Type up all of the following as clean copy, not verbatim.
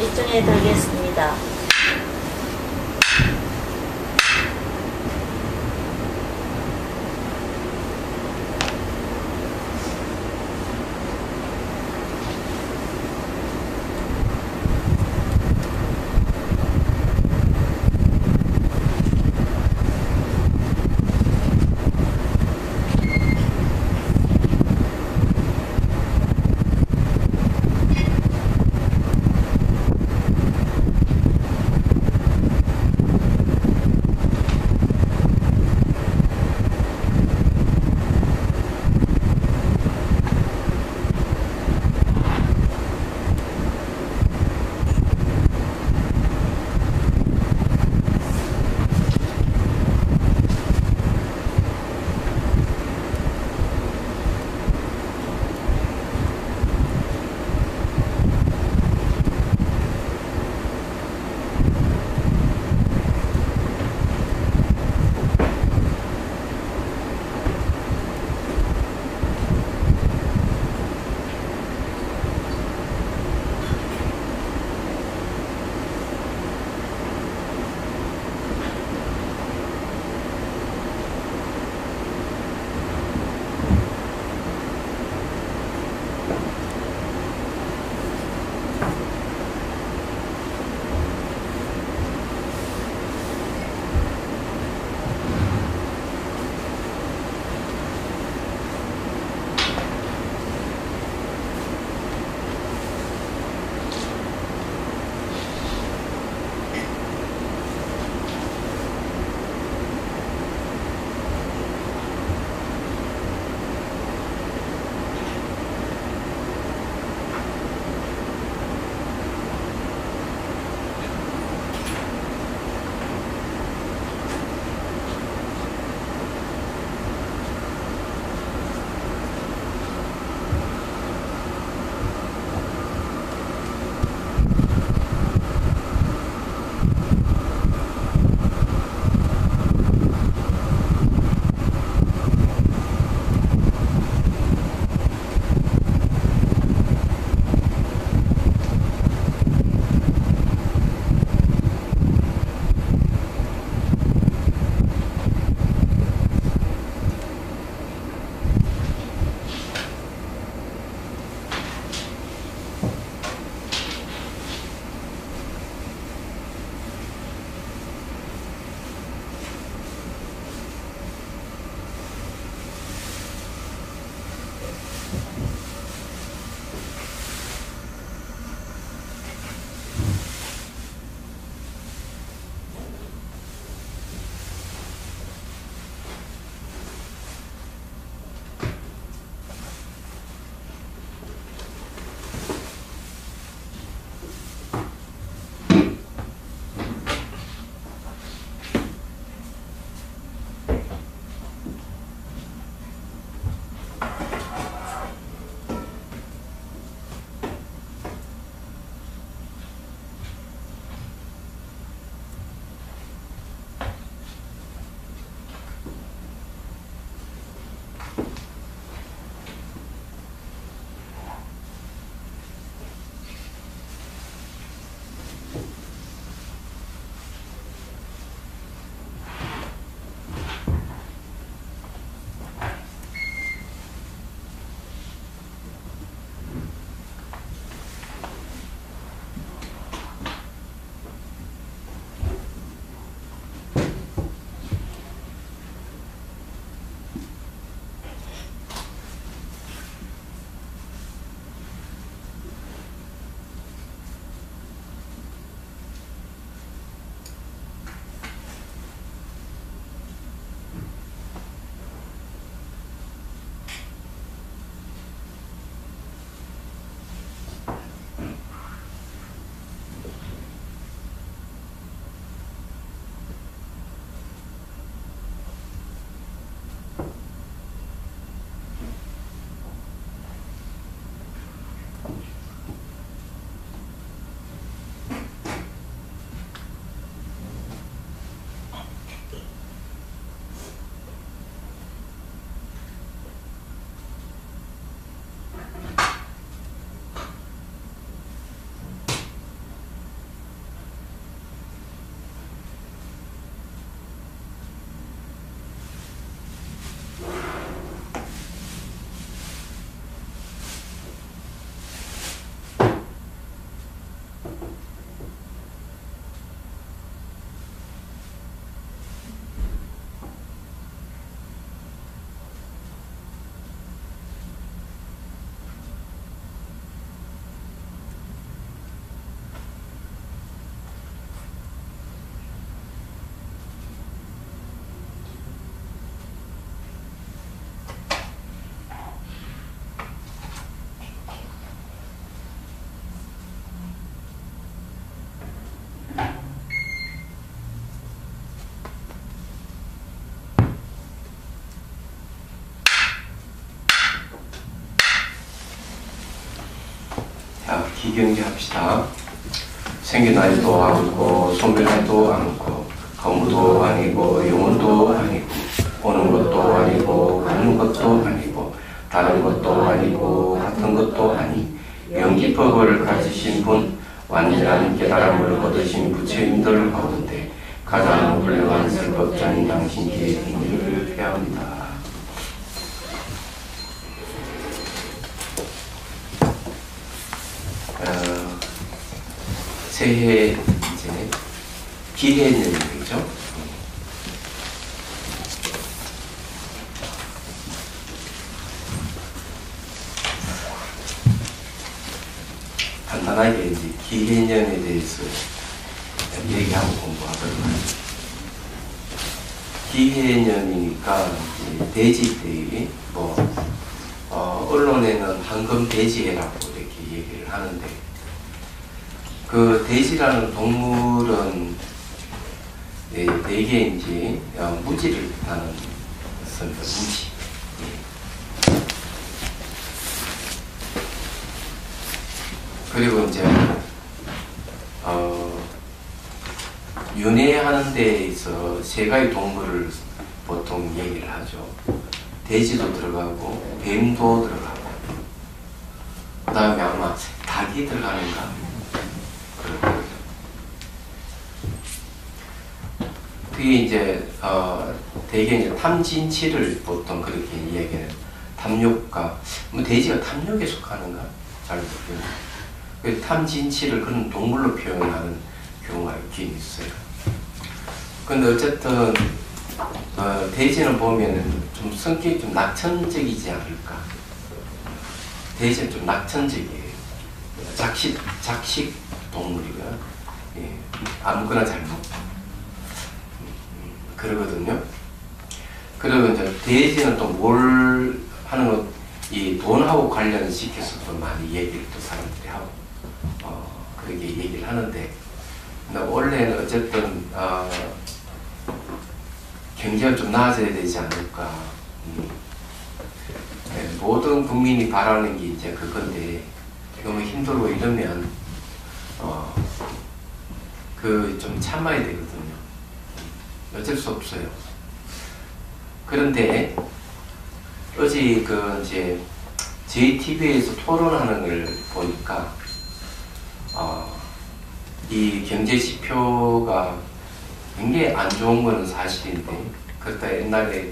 입증해 드리겠습니다. 이경제 합시다. 생겨나지도 않고 소멸하지도 않고 거무도 아니고 영혼도 아니고 오는 것도 아니고 가는 것도 아니고 다른 것도 아니고 같은 것도 아니 영기법을 가지신 분 완전한 깨달음을 얻으신 부처님들 가운데 가장 훌륭한 설법자인 당신께 행위를 회합니다. 새해 이제 기해년이죠. 간단하게 이제 기해년에 대해서 얘기하고 공부하도록 하죠. 기해년이니까 돼지 때에 언론에는 황금 돼지해라고 이렇게 얘기를 하는데, 그 돼지라는 동물은 대개 이제 무지를 뜻하는 것입니다. 무지. 그리고 이제 윤회하는 데 있어 세 가지 동물을 보통 얘기를 하죠. 돼지도 들어가고 뱀도 들어가고 그 다음에 아마 닭이 들어가는가 그렇고, 그게 이제 대개 이제 탐진치를 보통 그렇게 이야기해요. 탐욕가, 돼지가 탐욕에 속하는가 잘 모르겠네요. 탐진치를 그런 동물로 표현하는 경우가 있긴 있어요. 근데 어쨌든 돼지는 보면은 좀 성격이 좀 낙천적이지 않을까. 돼지는 좀 낙천적이에요. 작식 동물이고요. 예, 아무거나 잘 먹고 그러거든요. 그리고 이제 돼지는 또 뭘 하는 것, 이 돈하고 관련시켜서 또 많이 얘기를 또 사람들이 하고 그렇게 얘기를 하는데, 근데 원래는 어쨌든 경제가 좀 나아져야 되지 않을까. 네, 모든 국민이 바라는 게 이제 그건데 너무 힘들고 이러면 좀 참아야 되거든요. 어쩔 수 없어요. 그런데 어제 이제 JTBC에서 토론하는 걸 보니까 이 경제 지표가 굉장히 안 좋은 거는 사실인데, 그렇다 옛날에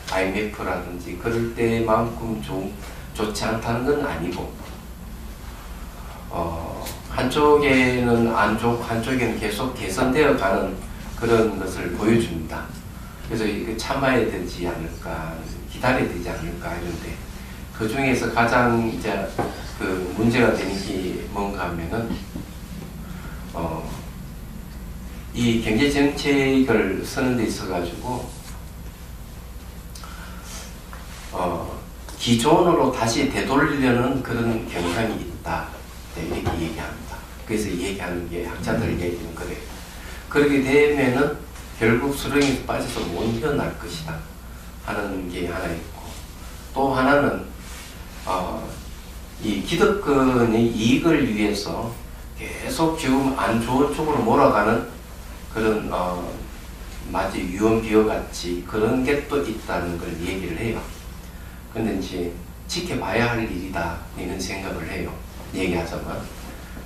IMF라든지 그럴 때만큼 좋지 않다는 건 아니고, 한쪽에는 안 좋고 한쪽에는 계속 개선되어 가는 그런 것을 보여줍니다. 그래서 이거 참아야 되지 않을까, 기다려야 되지 않을까 이런데, 그 중에서 가장 이제 문제가 되는 게 뭔가 하면은 이 경제 정책을 쓰는 데 있어 가지고 기존으로 다시 되돌리려는 그런 경향이 있다 이렇게 얘기합니다. 그래서 얘기하는 게 학자들 얘기는 그래요. 그렇게 되면은 결국 수렁에서 빠져서 못 일어날 것이다 하는 게 하나 있고, 또 하나는 이 기득권의 이익을 위해서 계속 지금 안 좋은 쪽으로 몰아가는 그런 마치 유언비어 같이 그런 게 또 있다는 걸 얘기를 해요. 근데 이제 지켜봐야 할 일이다 이런 생각을 해요. 얘기하자면.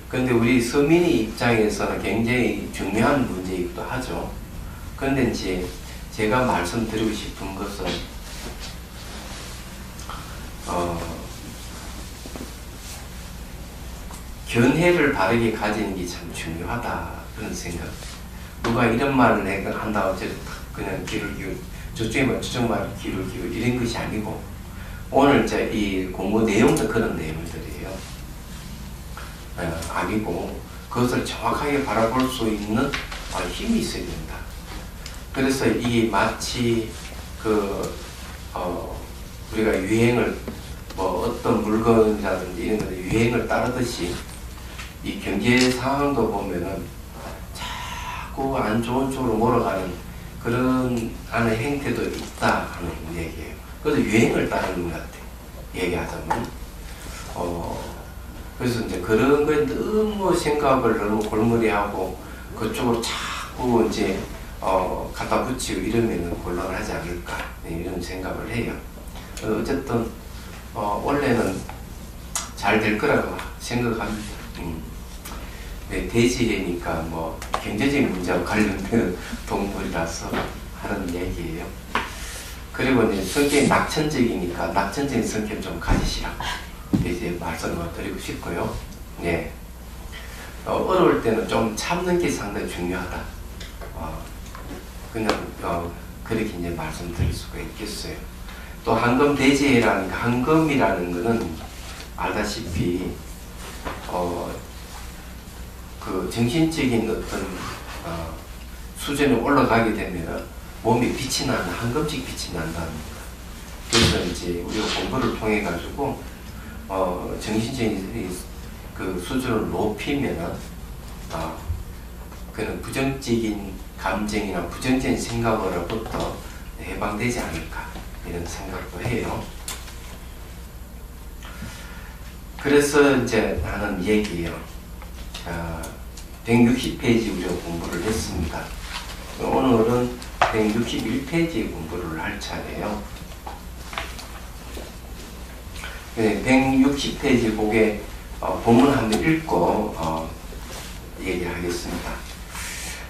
근데 우리 서민의 입장에서는 굉장히 중요한 문제이기도 하죠. 근데 이제 제가 말씀드리고 싶은 것은 견해를 바르게 가지는 게 참 중요하다 그런 생각. 누가 이런 말을 한다고 그냥 귀를 기울여, 저쪽에 말 저쪽 말 귀를 기울여 이런 것이 아니고, 오늘 이제 이 공부 내용도 그런 내용들이에요. 아니고 그것을 정확하게 바라볼 수 있는 힘이 있어야 된다. 그래서 이 마치 우리가 유행을 어떤 물건이라든지 이런 것들 유행을 따르듯이 이 경제 상황도 보면은 자꾸 안 좋은 쪽으로 몰아가는 그런 하는 행태도 있다 하는 얘기예요. 그래서 유행을 따르는 것 같아요. 얘기하자면 그래서 이제 그런 거에 너무 생각을 너무 골머리하고 그쪽으로 자꾸 이제 갖다 붙이고 이러면 곤란하지 않을까 이런 생각을 해요. 어쨌든 원래는 잘 될 거라고 생각합니다. 네, 대지해니까 뭐 경제적인 문제와 관련된 동물이라서 하는 얘기예요. 그리고 이제 성격이 낙천적이니까 낙천적인 성격 좀 가지시라고 이제 말씀을 드리고 싶고요. 네. 어려울 때는 좀 참는 게 상당히 중요하다. 그냥 그렇게 이제 말씀드릴 수가 있겠어요. 또 한금대지해라는 한금이라는 거는 알다시피 그 정신적인 어떤 수준이 올라가게 되면 몸에 빛이 나는 한금씩 빛이 난답니다. 그래서 이제 우리가 공부를 통해 가지고 정신적인 그 수준을 높이면은 그는 부정적인 감정이나 부정적인 생각으로부터 해방되지 않을까 이런 생각도 해요. 그래서 이제 하는 얘기예요. 160페이지 우리가 공부를 했습니다. 오늘은 161페이지 공부를 할 차례예요. 160페이지 곡에 본문 한번 읽고 얘기를 하겠습니다.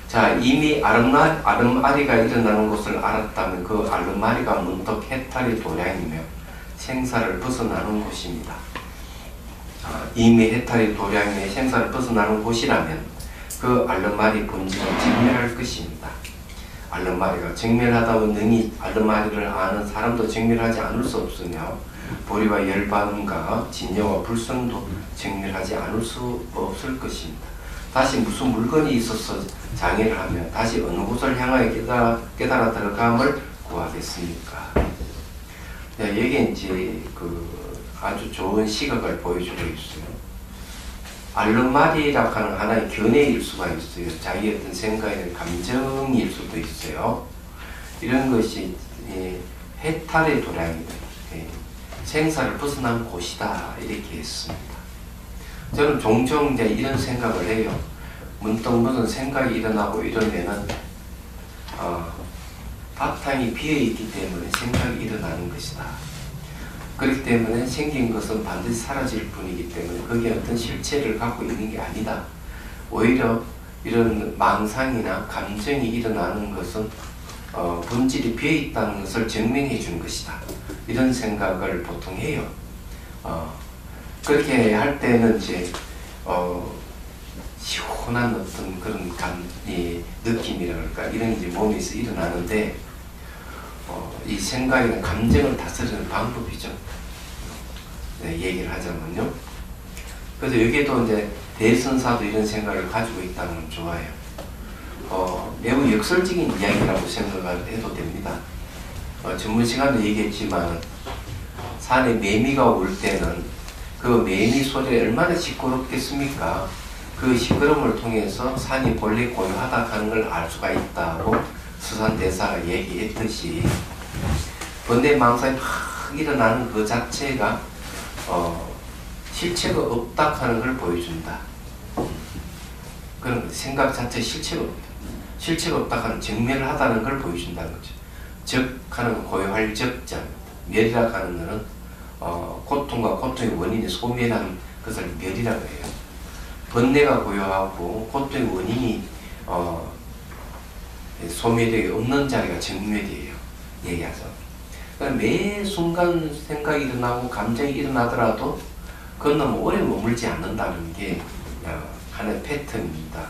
자, 이미 아름아리가 일어나는 것을 알았다면 그 아름아리가 문득 해탈이 도량이며 생사를 벗어나는 곳입니다. 이미 해탈이 도량이며 생사를 벗어나는 곳이라면 그 아름아리 본질은 정멸할 것입니다. 아름아리가 정멸하다고 능히 아름아리를 아는 사람도 정멸하지 않을 수 없으며 보리와 열반과 진여와 불성도 정멸하지 않을 수 없을 것입니다. 다시 무슨 물건이 있어서 장애를 하면 다시 어느 곳을 향하여 깨달아 들어감을 구하겠습니까? 네, 여기 이제 아주 좋은 시각을 보여주고 있어요. 알른말이라고 하는 하나의 견해일 수가 있어요. 자기의 어떤 생각이나 감정일 수도 있어요. 이런 것이 해탈의 도량이다. 생사를 벗어난 곳이다. 이렇게 했습니다. 저는 종종 이제 이런 생각을 해요. 문득 무슨 생각이 일어나고 이러면은 바탕이 비어있기 때문에 생각이 일어나는 것이다. 그렇기 때문에 생긴 것은 반드시 사라질 뿐이기 때문에 거기에 어떤 실체를 갖고 있는 게 아니다. 오히려 이런 망상이나 감정이 일어나는 것은 본질이 비어있다는 것을 증명해 준 것이다. 이런 생각을 보통 해요. 그렇게 할 때는 이제 시원한 어떤 그런 느낌이랄까 이런 이제 몸에서 일어나는데 이 생각이나 감정을 다스리는 방법이죠. 네, 얘기를 하자면요. 그래서 여기에도 이제 대선사도 이런 생각을 가지고 있다는 건 좋아요. 매우 역설적인 이야기라고 생각을 해도 됩니다. 전문 시간도 얘기했지만 산에 매미가 올 때는 그 매미 소리가 얼마나 시끄럽겠습니까? 그 시끄러움을 통해서 산이 본래 고요하다 하는 걸 알 수가 있다고 수산대사가 얘기했듯이 번뇌망상이 막 일어나는 그 자체가 실체가 없다 하는 걸 보여준다. 그런 생각 자체 실체가 없다. 실체가 없다 하는 정멸을 하다는 걸 보여준다는 거죠. 적 하는 고요할 적자입니다. 멸이라고 하는 것은 고통과 고통의 원인이 소멸한 것을 멸이라고 해요. 번뇌가 고요하고 고통의 원인이 소멸이 없는 자리가 정멸이에요. 얘기하죠. 그러니까 매 순간 생각이 일어나고 감정이 일어나더라도 그건 너무 오래 머물지 않는다는 게 하나의 패턴입니다.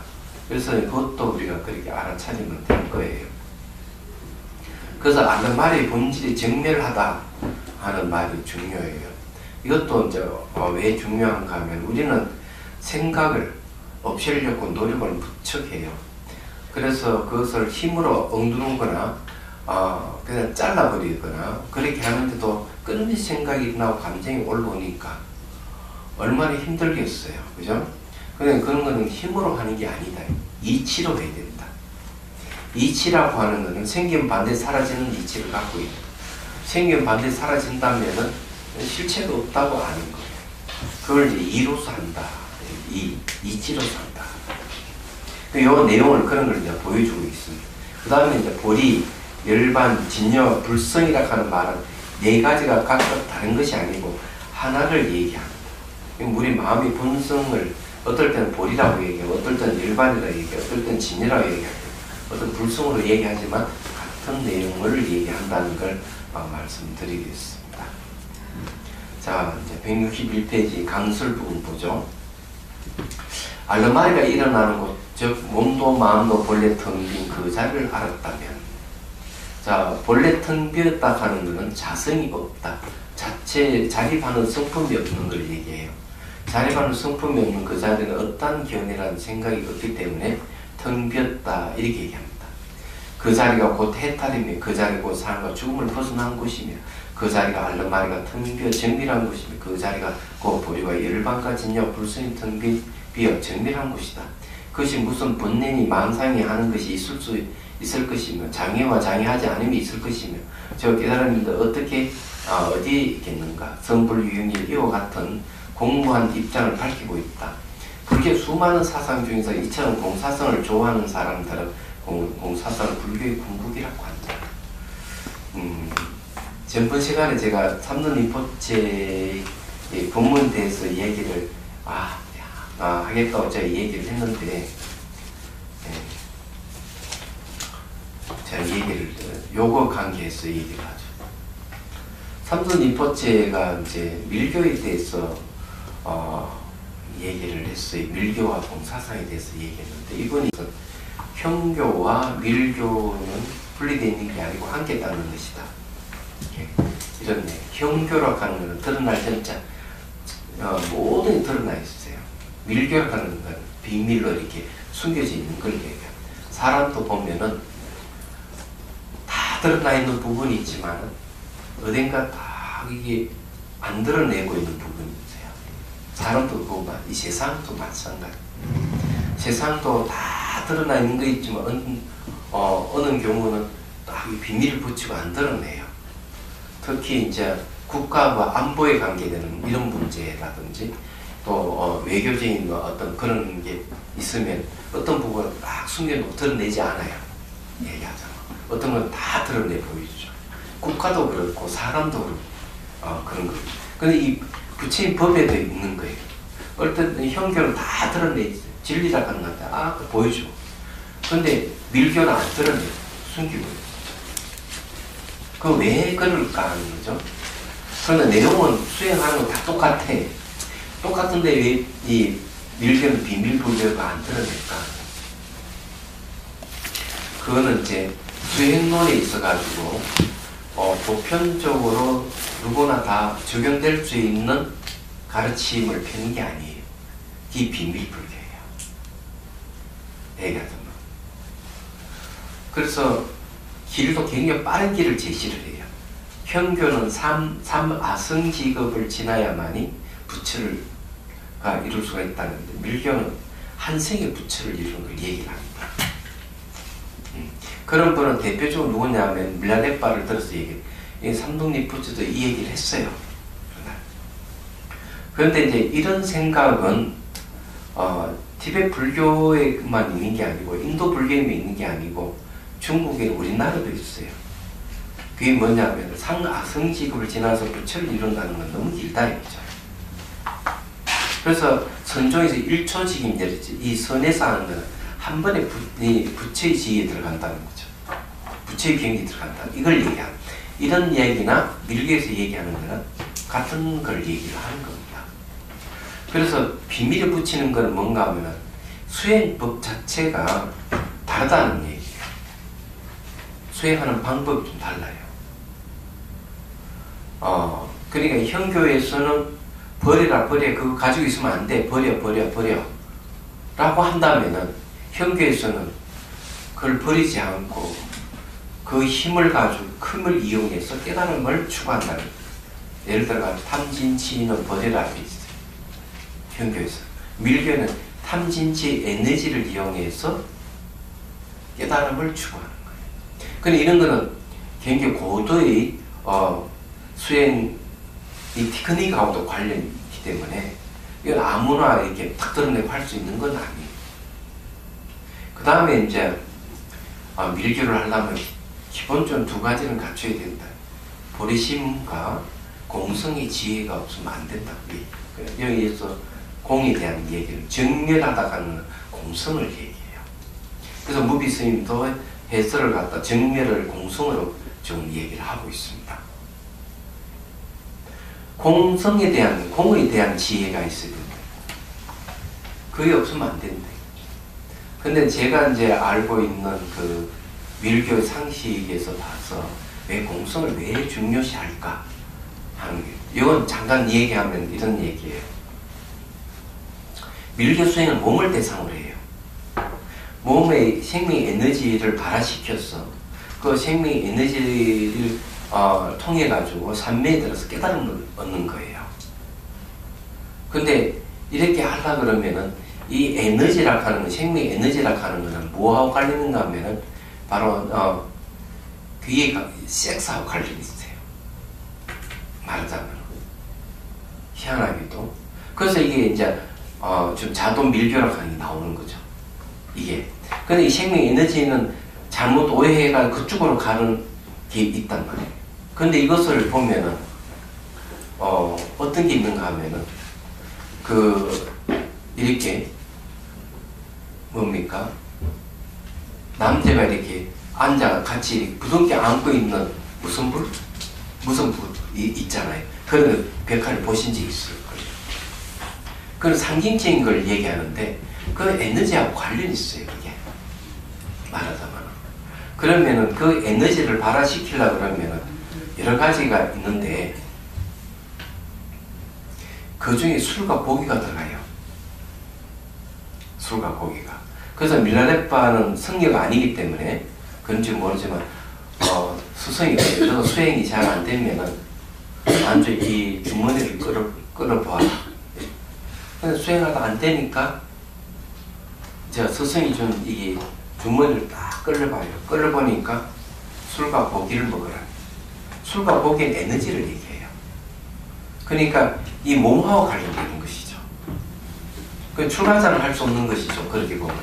그래서 그것도 우리가 그렇게 알아차리면 될 거예요. 그래서 알른말의 본질이 정멸하다 하는 말이 중요해요. 이것도 이제 왜 중요한가 하면 우리는 생각을 없애려고 노력을 무척 해요. 그래서 그것을 힘으로 억누르거나 그냥 잘라버리거나 그렇게 하는데도 끊임없이 생각이 일어나고 감정이 올라오니까 얼마나 힘들겠어요. 그죠? 그냥 그런 거는 힘으로 하는 게 아니다. 이치로 해야 된다. 이치라고 하는 거는 생긴 반대 사라지는 이치를 갖고 있다. 생긴 반대 사라진다면은 실체가 없다고 아는 거예요. 그걸 이제 이로서 한다. 이치로서 한다. 요 내용을 그런 걸 이제 보여주고 있습니다. 그 다음에 이제 보리, 열반, 진여, 불성이라 하는 말은 네 가지가 각각 다른 것이 아니고 하나를 얘기합니다. 우리 마음의 본성을 어떨 때는 보리라고 얘기하고, 어떨 때는 열반이라고 얘기하고, 어떨 때는 진여라고 얘기하고, 어떤 불성으로 얘기하지만 같은 내용을 얘기한다는 걸 말씀드리겠습니다. 자, 이제 161페이지 강설 부분 보죠. 알르마리가 일어나는 곳, 즉 몸도 마음도 본래 텅 빈 그 자리를 알았다면, 자, 본래 텅 비었다 하는 것은 자성이 없다. 자체 자립하는 성품이 없는 걸 얘기해요. 자립하는 성품이 없는 그 자리는 어떠한 견해라는 생각이 없기 때문에 텅 비었다 이렇게 얘기합니다. 그 자리가 곧 해탈이며 그 자리가 곧 삶과 죽음을 벗어난 곳이며 그 자리가 알르마리가 텅 비어 정밀한 곳이며 그 자리가 곧 보리와 열반과 진여 불성이 텅 비어 정밀한 곳이다. 그것이 무슨 본능이 망상이 하는 것이 있을 것이며 장애와 장애하지 않음이 있을 것이며 저 깨달음인데 어떻게 어디에 있겠는가. 성불유형이 이와 같은 공부한 입장을 밝히고 있다. 불교 수많은 사상 중에서 이처럼 공사성을 좋아하는 사람들은 공사성을 불교의 궁극이라고 한다. 전번 시간에 제가 삼론이포체의 본문에 대해서 얘기를 하겠다고 제가 얘기를 했는데, 제가 얘기를 요거 관계에서 얘기를 하죠. 삼론이포체가 이제 밀교에 대해서 얘기를 했어요. 밀교와 공사상에 대해서 얘기했는데, 이분이 형교와 밀교는 분리되어 있는 게 아니고 함께 따르는 것이다. 이런 형교라고 하는 것은 드러날 전자, 모든 게 드러나 있어요. 밀교라고 하는 건 비밀로 이렇게 숨겨져 있는 걸 얘기합니다. 사람도 보면은 다 드러나 있는 부분이 있지만 어딘가 다 이게 안 드러내고 있는 부분이 있어요. 사람도 보면 이 세상도 마찬가지. 세상도 다 드러나 있는 거 있지만 어느 경우는 딱 비밀을 붙이고 안 드러내요. 특히 이제 국가와 안보에 관계되는 이런 문제라든지 또 외교적인 어떤 그런 게 있으면 어떤 부분을 딱 숨겨놓고 드러내지 않아요. 얘기하잖아. 어떤 건 다 드러내 보이죠. 국가도 그렇고 사람도 그렇고 그런 거. 근데 이 부처님 법에도 있는 거예요. 어떤 형교를 다 드러내 진리라고 하는 것 같아. 보여줘. 근데 밀교는 안 드러내. 숨기고 있어. 그 왜 그럴까 하는 거죠. 그런데 내용은 수행하는 건 다 똑같아. 똑같은데 왜 이 밀교는 비밀 불교가 안 드러낼까? 그거는 이제 수행론에 있어가지고 보편적으로 누구나 다 적용될 수 있는 가르침을 펴는 게 아니에요. 이게 비밀 불교예요. 얘기하자면. 그래서 길도 굉장히 빠른 길을 제시를 해요. 형교는 삼아성직업을 지나야만이 부처가 이룰 수가 있다는데, 밀교는 한생의 부처를 이루는 걸 얘기를 합니다. 그런 분은 대표적으로 누구냐면 밀라네빠를 들어서 얘기해요. 삼독립 부처도 이 얘기를 했어요. 그런데 이제 이런 생각은 티베트 불교에만 있는 게 아니고 인도 불교에만 있는 게 아니고 중국에 우리나라도 있어요. 그게 뭐냐면 상아성직업을 지나서 부처를 이룬다는 건 너무 길다 이거죠. 그래서 선종에서 1초직임 이 선에서 하는 거는 한 번에 부처의 지위에 들어간다는 거죠. 부처의 경지에 들어간다. 이걸 얘기하는. 이런 이야기나 밀교에서 얘기하는 거는 같은 걸 얘기를 하는 겁니다. 그래서 비밀에 붙이는 건 뭔가 하면 수행법 자체가 다르다는 얘기예요. 수행하는 방법이 좀 달라요. 그러니까 형교에서는 버려라 그거 가지고 있으면 안 돼. 버려 라고 한다면은 형교에서는 그걸 버리지 않고 그 힘을 가지고 큼을 이용해서 깨달음을 추구한다는 거예요. 예를 들어 탐진치는 버려라 있어요. 형교에서. 밀교는 탐진치 에너지를 이용해서 깨달음을 추구하는 거예요. 근데 이런 거는 굉장히 고도의 수행 이 테크닉하고도 관련이 없기 때문에 이건 아무나 이렇게 탁 드러내고 할 수 있는 건 아니에요. 그 다음에 이제 밀교를 하려면 기본적으로 두 가지는 갖춰야 된다. 보리심과 공성의 지혜가 없으면 안 된다. 여기에서 공에 대한 얘기를 정멸하다가는 공성을 얘기해요. 그래서 무비 스님도 해설을 갖다 정멸을 공성으로 좀 얘기를 하고 있습니다. 공성에 대한, 공에 대한 지혜가 있어야 된다. 그게 없으면 안 된다. 근데 제가 이제 알고 있는 그 밀교 상식에서 봐서 왜 공성을 왜 중요시할까 하는 게, 이건 잠깐 얘기하면 이런 얘기예요. 밀교 수행은 몸을 대상으로 해요. 몸의 생명 에너지를 발화시켜서 그 생명 에너지를 통해 가지고 산매에 들어서 깨달음을 얻는 거예요. 근데 이렇게 하려 그러면은 이 에너지라 하는 건, 생명 에너지라 하는 거는 뭐하고 관련있는가 하면은 바로 뒤에 섹스하고 관련이 있어요. 말하자면 희한하게도. 그래서 이게 이제 좀 자동 밀교라고 하는 게 나오는 거죠. 이게. 근데 이 생명 에너지는 잘못 오해가 그쪽으로 가는 게 있단 말이에요. 근데 이것을 보면은 어떤 게 있는가 하면은 이렇게 뭡니까? 남자가 이렇게 앉아 같이 부둥켜 안고 있는 무슨 불 있잖아요. 그런 벽화를 보신 적 있을 거예요. 그건 상징적인 걸 얘기하는데 그 에너지하고 관련이 있어요. 그게 말하자면. 그러면은 그 에너지를 발화시키려고 그러면은 여러 가지가 있는데 그 중에 술과 고기가 들어가요. 술과 고기가. 그래서 밀라레빠는 성녀가 아니기 때문에 그런지 모르지만 수성이 그래도 수행이 잘 안 되면은 먼저 이 주머니를 끌어봐. 근데 수행하다 안 되니까 제가 스승이 준 이 주머니를 딱 끌어봐요. 끌어보니까 술과 고기를 먹어라. 술과 고기는 에너지를 얘기해요. 그러니까 이 몸하고 관련되는 것이죠. 그 출가자는 할 수 없는 것이죠. 그렇게 보면.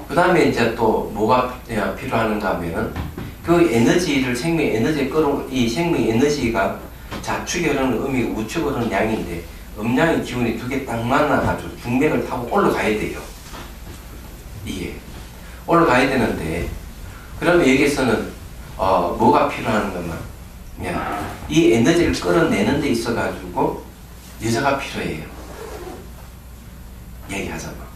그 다음에 이제 또 뭐가 필요한가 하면은 그 에너지를 생명 에너지에 끌어, 이 생명 에너지가 좌측에 흐르는 음이 우측에 흐르는 양인데 음양의 기운이 두 개 딱 만나가지고 중맥을 타고 올라가야 돼요. 이게 올라가야 되는데 그러면 여기에서는 뭐가 필요한 것만 이 에너지를 끌어내는 데 있어가지고 여자가 필요해요. 얘기하자면.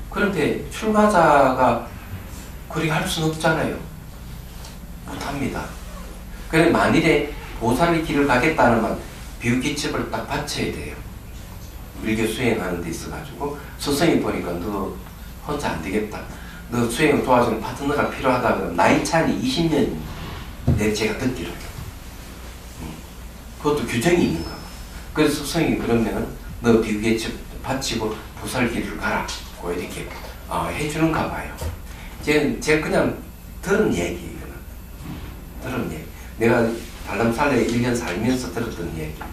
그런데 출가자가 그렇게 할 수는 없잖아요. 못합니다. 그래 만일에 보살의 길을 가겠다는 말 비유기첩을 딱 바쳐야 돼요. 밀교 수행하는 데 있어가지고 스승이 보니까 너 혼자 안 되겠다. 너 수행을 도와주는 파트너가 필요하다 그러면 나이 차이 20년 제가 듣기로 그것도 규정이 있는가 봐. 그래서 스승이 그러면은 너 비유기첩 바치고 보살 길을 가라. 고 이렇게 해주는가 봐요. 제가 그냥 들은 얘기, 들은 얘기. 내가 달람살레 1년 살면서 들었던 얘기입니다.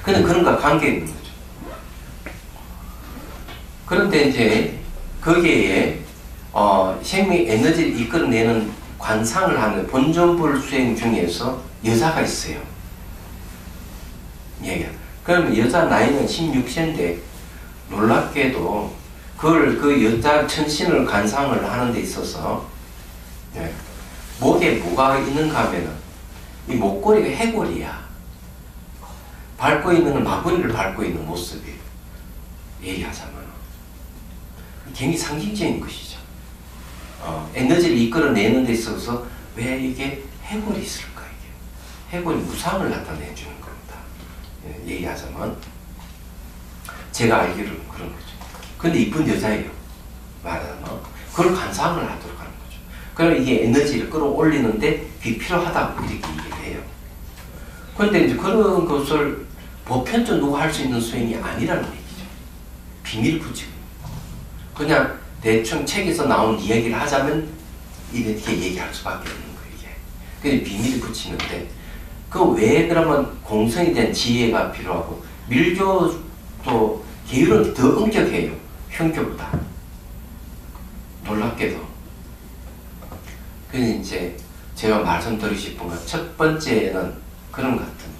근데 그런 거 관계 있는 거죠. 그런데 이제 거기에 생명 에너지를 이끌어내는 관상을 하는 본전불 수행 중에서 여자가 있어요. 얘기야. 그러면 여자 나이는 16세인데 놀랍게도 그걸 그 여자 천신을 관상을 하는 데 있어서 목에 뭐가 있는가 하면은 이 목걸이가 해골이야. 밟고 있는 마구니를 밟고 있는 모습이에요. 얘기하자면 굉장히 상징적인 것이죠. 에너지를 이끌어내는 데 있어서 왜 이게 해골이 있을까? 이게 해골이 무상을 나타내 주는 겁니다. 얘기하자면 제가 알기로는 그런 거죠. 근데 이쁜 여자예요. 말하자면 그걸 관상을 하도록 하는 거죠. 그럼 이게 에너지를 끌어올리는데 필요하다고 이렇게 얘기를 해요. 그런데 이제 그런 것을 보편적으로 누가 할 수 있는 수행이 아니라는 얘기죠. 비밀을 붙이고 그냥 대충 책에서 나온 이야기를 하자면 이렇게 얘기할 수밖에 없는 거예요. 이게. 근데 비밀을 붙이는데 그 왜 그러면 공성에 대한 지혜가 필요하고 밀교도 계율은 더 엄격해요. 현교보다. 놀랍게도. 그래서 이제 제가 말씀드리고 싶은 건 첫 번째는 그런 것 같은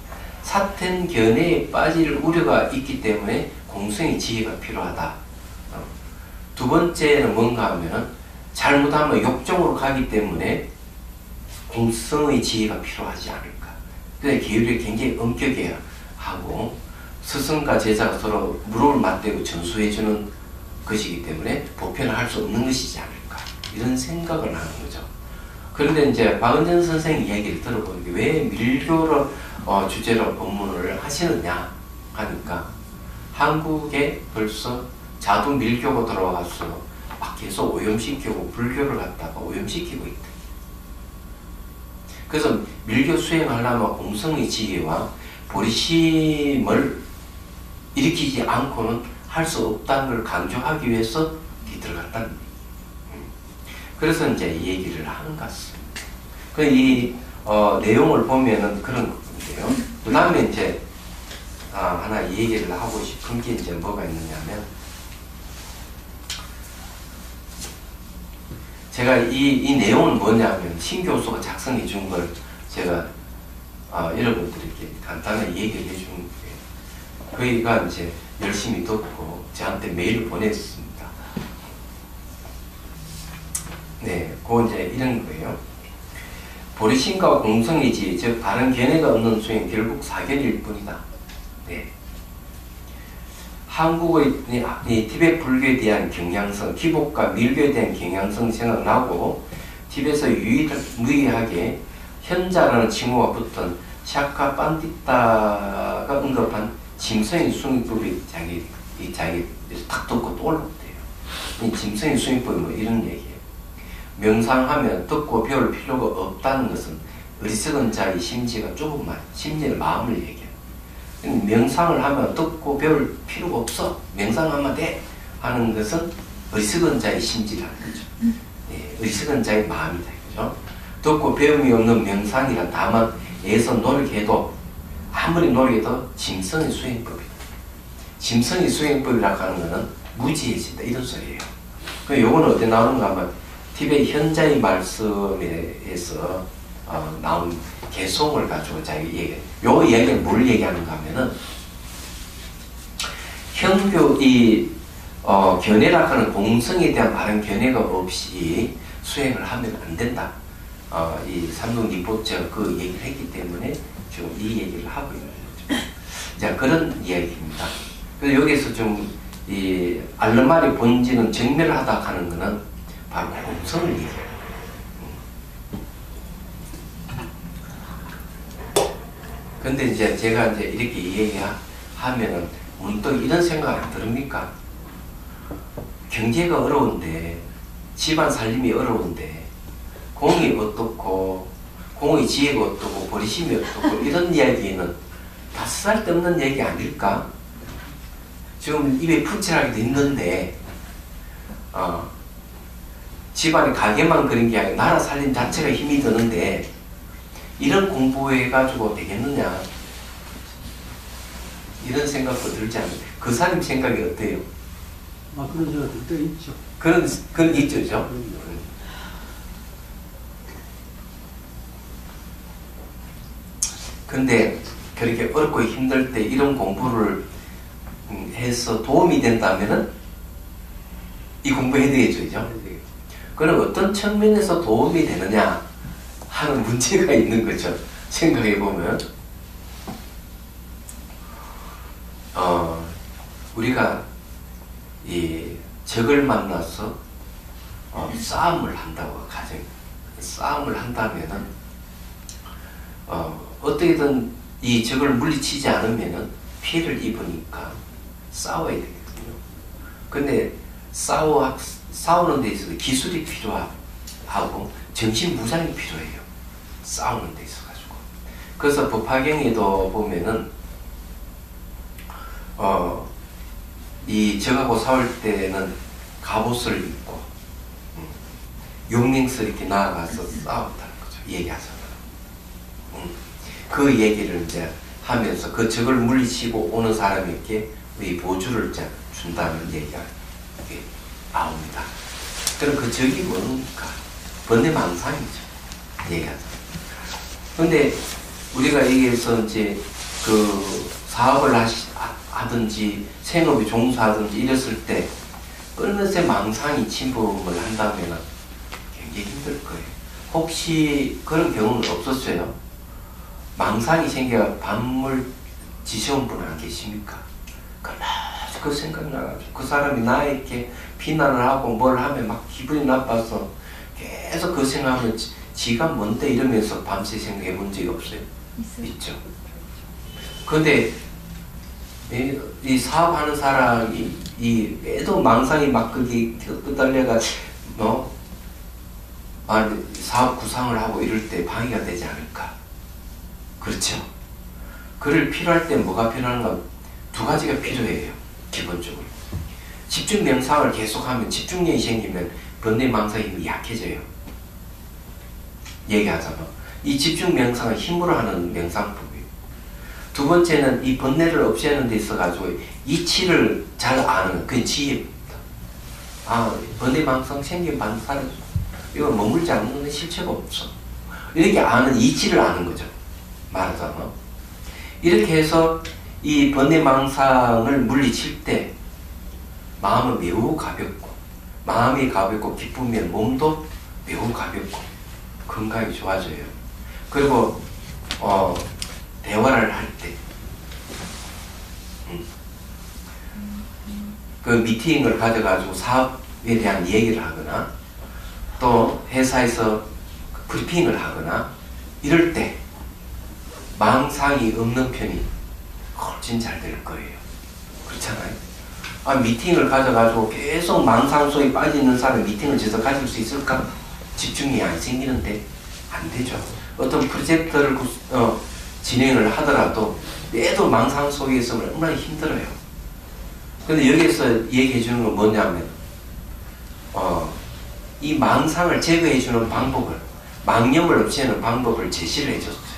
사텐 견해에 빠질 우려가 있기 때문에 공성의 지혜가 필요하다. 두 번째는 뭔가 하면은 잘못하면 욕정으로 가기 때문에 공성의 지혜가 필요하지 않을까. 그래서 계율이 굉장히 엄격해야 하고 스승과 제자가 서로 무릎을 맞대고 전수해주는 것이기 때문에 보편을 할 수 없는 것이지 않을까. 이런 생각을 하는 거죠. 그런데 이제 박은전 선생 이야기를 들어보니까 왜 밀교를 주제로 법문을 하시느냐 하니까 한국에 벌써 자두 밀교가 들어와서 막 계속 오염시키고 불교를 갖다가 오염시키고 있다. 그래서 밀교 수행하려면 공성의 지혜와 보리심을 일으키지 않고는 할 수 없다는 걸 강조하기 위해서 들어갔다는 거예요. 그래서 이제 이 얘기를 하는 것 같습니다. 이 내용을 보면은 그런 건데요. 그 다음에 이제 하나 이 얘기를 하고 싶은 게 이제 뭐가 있느냐면 제가 이 내용은 뭐냐면 신 교수가 작성해 준 걸 제가 여러분들에게 간단하게 얘기를 해준 거예요. 그이가 이제 열심히 듣고 저한테 메일을 보냈습니다. 네, 그 이제 이런 거예요. 보리심과 공성의 지혜, 즉 다른 견해가 없는 수행 결국 사견일 뿐이다. 네. 한국의 티베트 불교에 대한 경향성, 기복과 밀교에 대한 경향성 생각나고 티베트에서 유일무이하게 현자라는 칭호가 붙은 샤카 판디타가 언급한 짐승의 수행법이 자기 탁 듣고 또 올랐대요. 이 짐승의 수행법이 뭐 이런 얘기예요. 명상하면 듣고 배울 필요가 없다는 것은 어리석은 자의 심지가 조금만 심리의 마음을 얘기해요. 명상을 하면 듣고 배울 필요가 없어. 명상하면 돼. 하는 것은 어리석은 자의 심지라는 거죠. 네, 어리석은 자의 마음이다. 그죠? 듣고 배움이 없는 명상이란 다만 애써 노력해도 아무리 노력해도 짐승의 수행법이다. 짐승의 수행법이라고 하는 것은 무지해진다. 이런 소리예요. 요거는 어디 나오는가 하면 티베트 현자의 말씀에서 나온 개송을 가지고 자기 얘기해요. 요 이야기는 뭘 얘기하는가 하면은 현교 견해라 하는 공성에 대한 바른 견해가 없이 수행을 하면 안 된다. 이 삼동 니포츠가 그 얘기를 했기 때문에 지금 이 얘기를 하고 있는 거죠. 자, 그런 이야기입니다. 그래서 여기서 좀 이 알르마리 본질은 정멸하다 하는 것은 바로 공성을 얘기해요. 근데 이제 제가 이제 이렇게 얘기하면은 문득 이런 생각 안 들습니까? 경제가 어려운데, 집안 살림이 어려운데, 공이 어떻고, 공의 지혜가 어떻고, 보리심이 어떻고, 이런 이야기는 다 쓸데없는 얘기 아닐까? 지금 입에 푸칠하게도 있는데, 집안에 가게만 그런 게 아니라 나라 살림 자체가 힘이 드는데, 이런 공부해가지고 되겠느냐? 이런 생각도 들지 않아요. 그 사람 생각이 어때요? 그런 생각 들 때 있죠. 그런 있죠. 근데 그렇게 어렵고 힘들 때 이런 공부를 해서 도움이 된다면은 이 공부해야 되겠죠. 그럼 어떤 측면에서 도움이 되느냐 하는 문제가 있는 거죠. 생각해 보면 우리가 이 적을 만나서 싸움을 한다고 가정 싸움을 한다면은 어떻게든 이 적을 물리치지 않으면은 피해를 입으니까 싸워야 되거든요. 근데 싸우는 데 있어서 기술이 필요하고 정신 무장이 필요해요. 싸우는 데 있어 가지고. 그래서 법화경에도 보면은 이 적하고 싸울 때는 갑옷을 입고 용맹스럽게 나아가서 싸웠다는 거죠. 얘기하잖아요. 그 얘기를 이제 하면서 그 적을 물리치고 오는 사람에게 이 보조를 이제 준다는 얘기가 나옵니다. 그럼 그 적이 뭡니까? 번뇌망상이죠. 얘기하자. 근데 우리가 여기에서 이제 그 사업을 하든지 생업에 종사하든지 이랬을 때 끊임없이 망상이 침범을 한다면 굉장히 힘들 거예요. 혹시 그런 경우는 없었어요? 망상이 생겨 밤을 지새운 분 안 계십니까? 그 생각나가지고 그 사람이 나에게 비난을 하고 뭘 하면 막 기분이 나빠서 계속 그 생각하면 지가 뭔데 이러면서 밤새 생각해 본 적이 없어요? 있죠. 근데 이 사업하는 사람이 매도 망상이 막 그게 끄달려가지고 사업 구상을 하고 이럴 때 방해가 되지 않을까? 그렇죠. 그럴 필요할 때 뭐가 필요한가? 두 가지가 필요해요. 기본적으로. 집중 명상을 계속하면 집중력이 생기면 번뇌망상이 약해져요. 얘기하자면 이 집중 명상은 힘으로 하는 명상법이에요. 두 번째는 이 번뇌를 없애는 데 있어가지고 이치를 잘 아는 그 지혜입니다. 번뇌망상 생기면 반 사라져. 이거 머물지 않는 건 실체가 없어. 이렇게 아는 이치를 아는 거죠. 말하자면 이렇게 해서 이 번뇌망상을 물리칠 때 마음은 매우 가볍고 마음이 가볍고 기쁘면 몸도 매우 가볍고 건강이 좋아져요. 그리고 대화를 할 때 그 미팅을 가져가지고 사업에 대한 얘기를 하거나 또 회사에서 브리핑을 하거나 이럴 때 망상이 없는 편이 훨씬 잘 될 거예요. 그렇잖아요. 미팅을 가져가지고 계속 망상 속에 빠지는 사람이 미팅을 계속 가질 수 있을까? 집중이 안 생기는데 안 되죠. 어떤 프로젝트를 진행을 하더라도 매도 망상 속에 있으면 얼마나 힘들어요. 근데 여기서 얘기해 주는 건 뭐냐면 이 망상을 제거해 주는 방법을 망념을 없애는 방법을 제시를 해줬어요.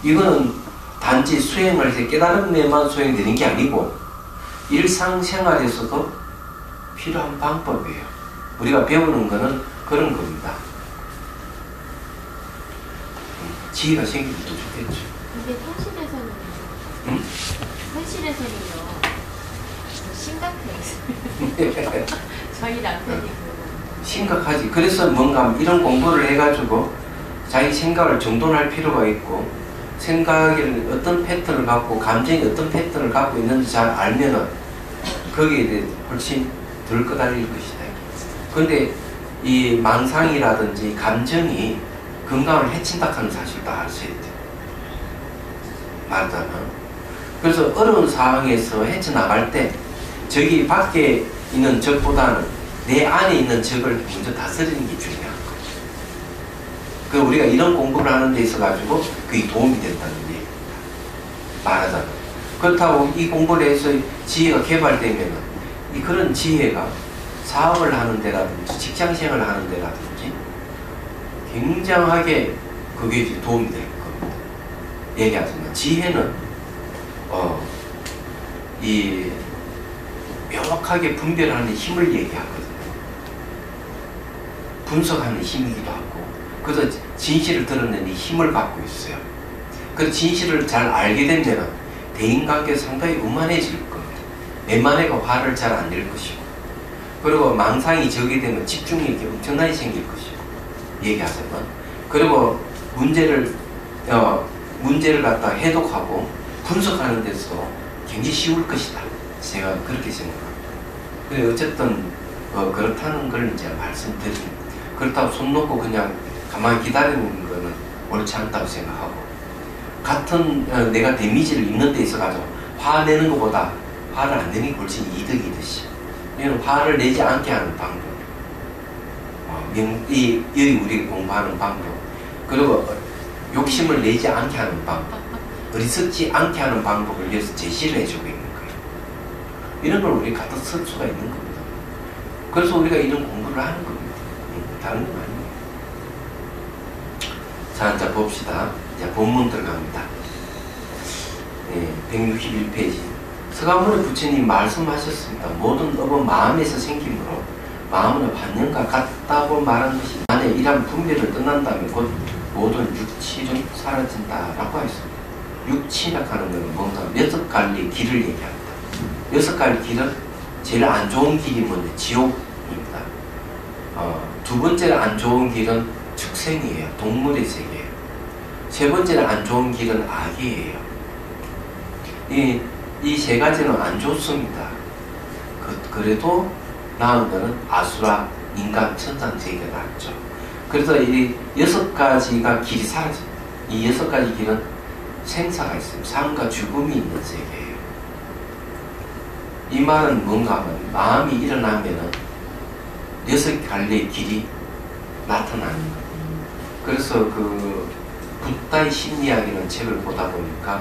이거는 단지 수행을 해서 깨달음에만 수행되는 게 아니고 일상생활에서도 필요한 방법이에요. 우리가 배우는 거는 그런 겁니다. 지혜가 생기면 더 좋겠죠. 근데 현실에서는 응? 현실에서는요 심각해요. 저희 남편이 심각하지. 그래서 뭔가 이런 공부를 해가지고 자기 생각을 정돈할 필요가 있고 생각을 어떤 패턴을 갖고 감정이 어떤 패턴을 갖고 있는지 잘 알면은 거기에 대해 훨씬 덜 끄달릴 것이다. 그런데 이 망상이라든지 감정이 건강을 해친다 하는 사실도 아셔야 돼요. 말하자면. 그래서 어려운 상황에서 헤쳐나갈 때 저기 밖에 있는 적보다는 내 안에 있는 적을 먼저 다스리는 게 중요한 거예요. 그 우리가 이런 공부를 하는 데 있어가지고 그게 도움이 된다는 얘기입니다. 말하자면. 그렇다고 이 공부를 해서 지혜가 개발되면은 이 그런 지혜가 사업을 하는 데라든지 직장생활을 하는 데라든지 굉장하게 그게 도움이 될 겁니다. 얘기하자면 지혜는 이 명확하게 분별하는 힘을 얘기하거든요. 분석하는 힘이기도 하고 그래서 진실을 드러내는 힘을 갖고 있어요. 그 진실을 잘 알게 되면 대인관계가 상당히 우만해질 겁니다. 웬만해가 화를 잘 안 낼 것이고 그리고 망상이 적게 되면 집중력이 엄청나게 생길 것이고 얘기하자면 그리고 문제를 갖다 해독하고 분석하는 데서 굉장히 쉬울 것이다. 제가 그렇게 생각합니다. 근데 어쨌든 그렇다는 걸 이제 말씀드립니다. 그렇다고 손 놓고 그냥 가만히 기다리는 거는 옳지 않다고 생각하고 같은 내가 데미지를 입는 데 있어가지고 화내는 것보다 화를 안 내는 게 훨씬 이득이듯이 이는 화를 내지 않게 하는 방법 여기 우리 공부하는 방법 그리고 욕심을 내지 않게 하는 방법 어리석지 않게 하는 방법을 위해서 제시를 해주고 있는 거예요. 이런 걸 우리 갖다 쓸 수가 있는 겁니다. 그래서 우리가 이런 공부를 하는 겁니다. 다른 건 아니에요. 자, 이제 봅시다. 이제 본문 들어갑니다. 161페이지. 서가모니 부처님 말씀하셨습니다. 모든 업은 마음에서 생기므로 마음은 반영과 같다고 말한 것이 만에 이러한 분별을 떠난다면 곧 모든 육칠은 사라진다라고 했습니다. 육칠이라고 하는 것은 뭔가 6가지 길을 얘기합니다. 6가지 길은 제일 안 좋은 길이 뭔데? 지옥입니다. 두 번째로 안 좋은 길은 축생이에요. 동물의 세계예요. 세 번째로 안 좋은 길은 악이에요. 이 세 가지는 안 좋습니다. 그래도 나은 거는 아수라, 인간, 천상 세계가 낫죠. 그래서 이 6가지가 길이 사라집니다. 이 6가지 길은 생사가 있습니다. 삶과 죽음이 있는 세계예요. 이 말은 뭔가 하면 마음이 일어나면은 6갈래의 길이 나타나는 거예요. 그래서 그 붓다의 심리학이라는 책을 보다 보니까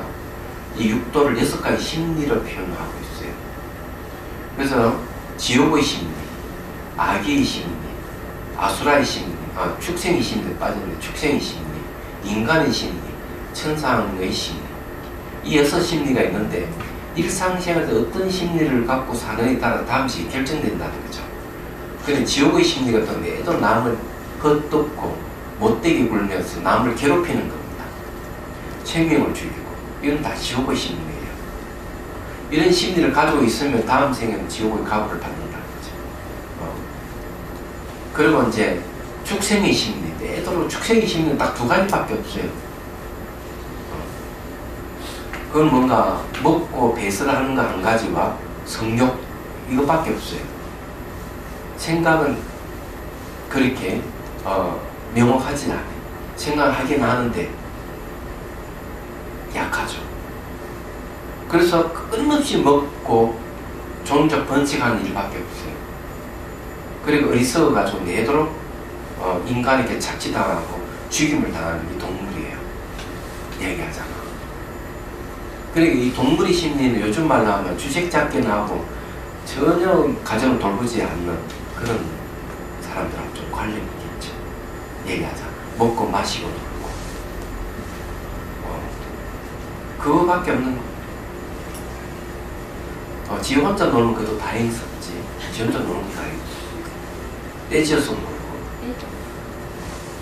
이 육도를 6가지 심리로 표현하고 있어요. 그래서 지옥의 심리, 악의 심리, 아수라의 심리, 축생의 심리에 빠졌는데 축생의 심리, 인간의 심리, 천상의 심리, 이 6심리가 있는데 일상생활에서 어떤 심리를 갖고 사느냐에 따라 다음씩 결정된다는 거죠. 근데 지옥의 심리가 또 매도 남을 겉덮고 못되게 굴면서 남을 괴롭히는 겁니다. 생명을 죽이고. 이건 다 지옥의 심리예요. 이런 심리를 가지고 있으면 다음 생에는 지옥의 가호를 받는다는 거죠. 그리고 이제 축생의 심리, 매도로 축생의 심리는 딱 2가지밖에 없어요. 그건 뭔가 먹고 배설을 하는 거 1가지와 성욕 이거밖에 없어요. 생각은 그렇게 명확하진 않아요. 생각을 하긴 하는데 약하죠. 그래서 끊임없이 먹고 종족 번식하는 일밖에 없어요. 그리고 어리석어가지고 내도록 인간에게 착취당하고 죽임을 당하는 이 동물이에요. 얘기하잖아. 그리고 이 동물의 심리는 요즘 말로 하면 주색 잡기는 하고 전혀 가정을 돌보지 않는 그런 사람들하고 좀 관련이 있겠죠. 얘기하자. 먹고 마시고 놀고. 그거밖에 없는 거. 지 혼자 놀면 그것도 다행스럽지. 지 혼자 노는 거 다행이지. 떼지어서 놀고.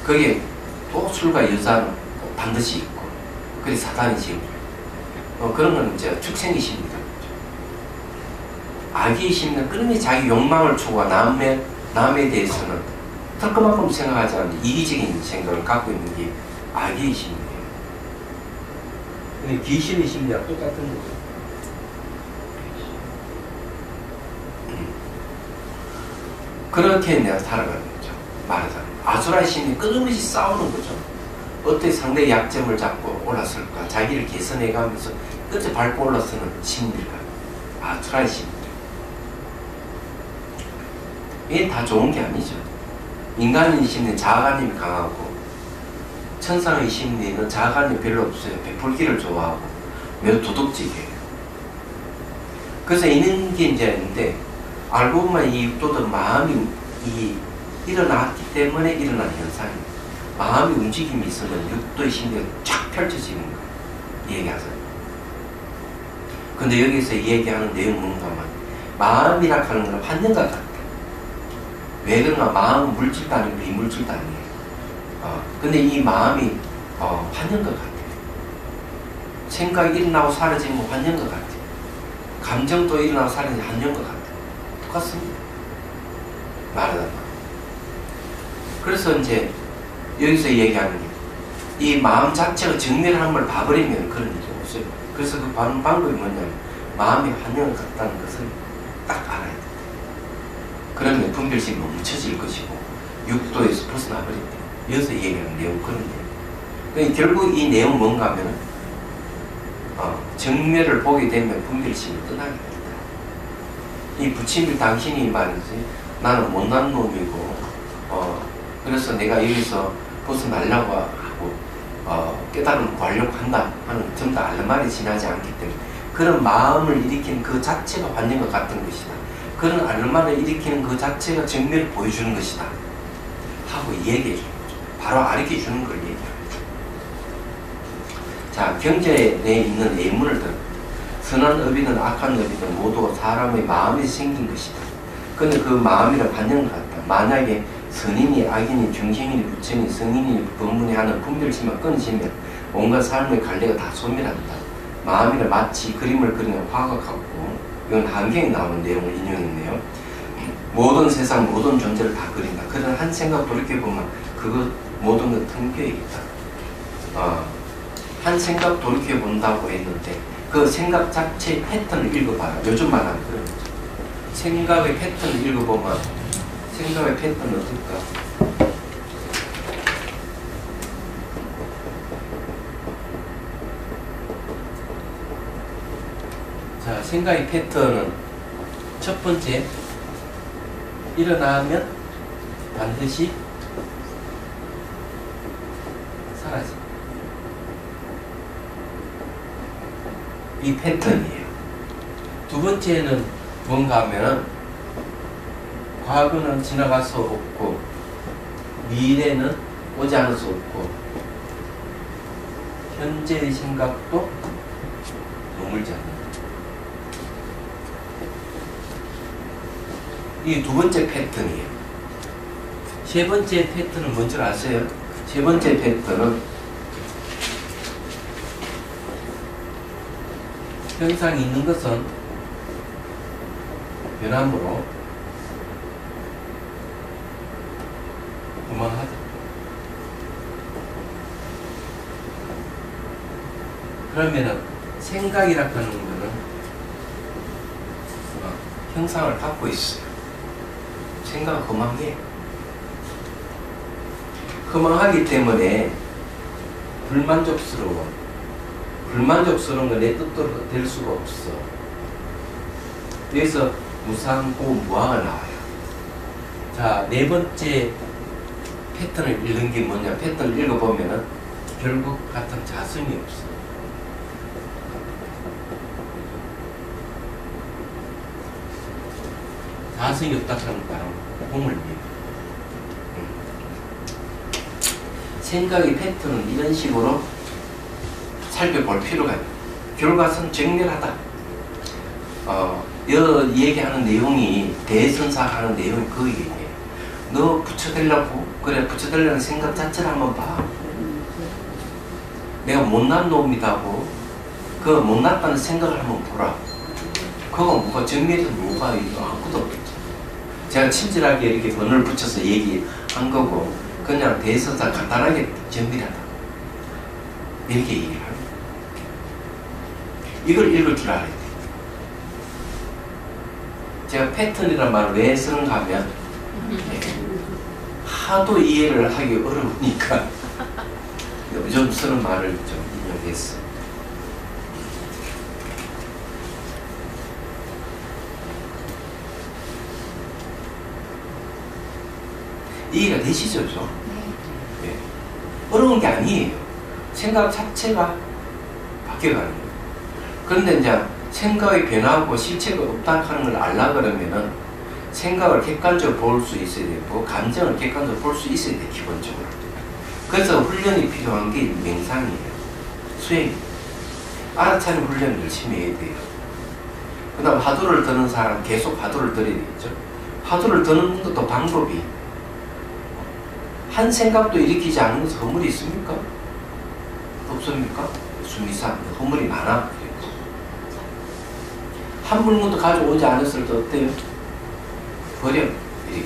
그게 또 술과 여자는 반드시 있고. 그게 사단의 심리. 그런 건 이제 축생의 심리다. 악의 심리는 끊임없이 자기 욕망을 추구하 남에 대해서는 털그만큼 생각하지 않는 이기적인 생각을 갖고 있는 게 악의 심리예요. 근데 귀신의 심리와 똑같은 거죠. 그렇게 내가 살아가는 거죠. 말하자면 아수라의 심리 끊임없이 싸우는 거죠. 어떻게 상대의 약점을 잡고 올라설까? 자기를 개선해가면서 끝에 밟고 올라서는 심리가 아수라의 심리. 이게 다 좋은 게 아니죠. 인간의 심리는 자아관념이 강하고 천상의 심리는 자아관념이 별로 없어요. 베풀기를 좋아하고 매우 도덕적이에요. 그래서 이런 게 이제 있는데 알고 보면 이 육도도 마음이 일어났기 때문에 일어난 현상입니다. 마음의 움직임이 있으면 육도의 심리가 쫙 펼쳐지는 거예요. 얘기하잖아요. 근데 여기서 얘기하는 내용은 뭔가 하면 마음이라 하는 건 환경과 같아요. 왜 그런가? 마음은 물질도 아니고 비물질도 아니에요. 근데 이 마음이 환경과 같아요. 생각이 일어나고 사라지는 건 환경과 같아요. 감정도 일어나고 사라지는 환경과 같아요. 똑같습니다. 말하자면. 그래서 이제 여기서 얘기하는 게 이 마음 자체가 정멸하는 걸 봐버리면 그런 일이 없어요. 그래서 그 방법이 뭐냐면 마음이 환경과 같다는 것을 딱 알아야 돼요. 그러면 분별심이 멈춰질 것이고 육도에서 벗어나버릴 때 여기서 얘기하는 내용은 그런 내용. 그러니까 결국 이 내용은 뭔가 하면 정멸을 보게 되면 분별심이 떠나게 됩니다. 이 부처님 당신이 말이지 나는 못난 놈이고 그래서 내가 여기서 벗어나려고 하고 깨달음을 구하려고 한다 하는 전부 다 알말이 지나지 않기 때문에 그런 마음을 일으키는 그 자체가 환경과 같은 것이다. 그런 알말을 일으키는 그 자체가 정멸을 보여주는 것이다 하고 얘기해 주는 거죠. 바로 가르쳐 주는 걸 얘기하는 거죠. 자, 경제에 있는 예문을 들어. 선한 업이든 악한 업이든 모두 사람의 마음에 생긴 것이다. 근데 그 마음이란 반영 같다. 만약에 선인이 악인이 중생인이 부처인이 성인이 법문이 하는 분별심만 끊어지면 온갖 삶의 갈래가 다 소멸한다. 마음이란 마치 그림을 그리는 화가 같고, 이건 한경에 나오는 내용을 인용했네요. 모든 세상 모든 존재를 다 그린다. 그런 한 생각 돌이켜보면 그것 모든 것 텅비어 있다. 한 생각 돌이켜본다고 했는데 그 생각 자체의 패턴을 읽어봐라. 요즘 말하는 그런 거죠. 생각의 패턴을 읽어보면 생각의 패턴은 어떨까? 자, 생각의 패턴은 첫 번째, 일어나면 반드시 사라집니다. 이 패턴이에요. 두 번째는 뭔가 하면 과거는 지나갈 수 없고 미래는 오지 않을 수 없고 현재의 생각도 머물지 않는다. 이 두 번째 패턴이에요. 세 번째 패턴은 뭔지 아세요? 세 번째 패턴은 현상이 있는 것은 변함으로 그만하다. 그러면은 생각이라고 하는 거는 형상을 갖고 있어요. 생각은 허망해. 허망하기 때문에 불만족스러워. 불만족스러운 건 내 뜻대로 될 수가 없어. 그래서 무상고 무아가 나와요. 자, 네 번째 패턴을 읽는 게 뭐냐? 패턴을 읽어보면은 결국 같은 자성이 없어. 자성이 없다 그러면 바로 공을 믿어. 생각의 패턴은 이런 식으로 살펴볼 필요가 있다. 결과는 정밀하다. 얘기하는 내용이 대선사하는 내용이 그 얘기예요. 너 붙여대려고 그래 붙여대려는 생각 자체를 한번 봐. 내가 못난 놈이라고 그 못났다는 생각을 한번 보라. 그거 뭐가 정밀해서 뭐가 아무것도 없겠죠. 제가 친절하게 이렇게 번호를 붙여서 얘기한 거고 그냥 대선사 간단하게 정밀하다 이렇게 얘기를 합니다. 이걸 읽을 줄 알아야 돼. 제가 패턴이란 말을 왜 쓰는가 하면 하도 이해를 하기 어려우니까 요즘 쓰는 말을 좀 인용했어요. 이해가 되시죠? 네. 어려운 게 아니에요. 생각 자체가 바뀌어가는 거예요. 그런데 이제 생각이 변하고 실체가 없다 하는 걸 알라 그러면은 생각을 객관적으로 볼 수 있어야 되고 감정을 객관적으로 볼 수 있어야 돼, 기본적으로. 그래서 훈련이 필요한 게 명상이에요. 수행이에요. 알아차리는 훈련을 열심히 해야 돼요. 그 다음 화두를 드는 사람 계속 화두를 들어야 되겠죠. 화두를 드는 것도 방법이 한 생각도 일으키지 않는 것은 허물이 있습니까? 없습니까? 수미산 허물이 많아. 한 물건도 가져오지 않았을 때 어때요? 버려. 이렇게.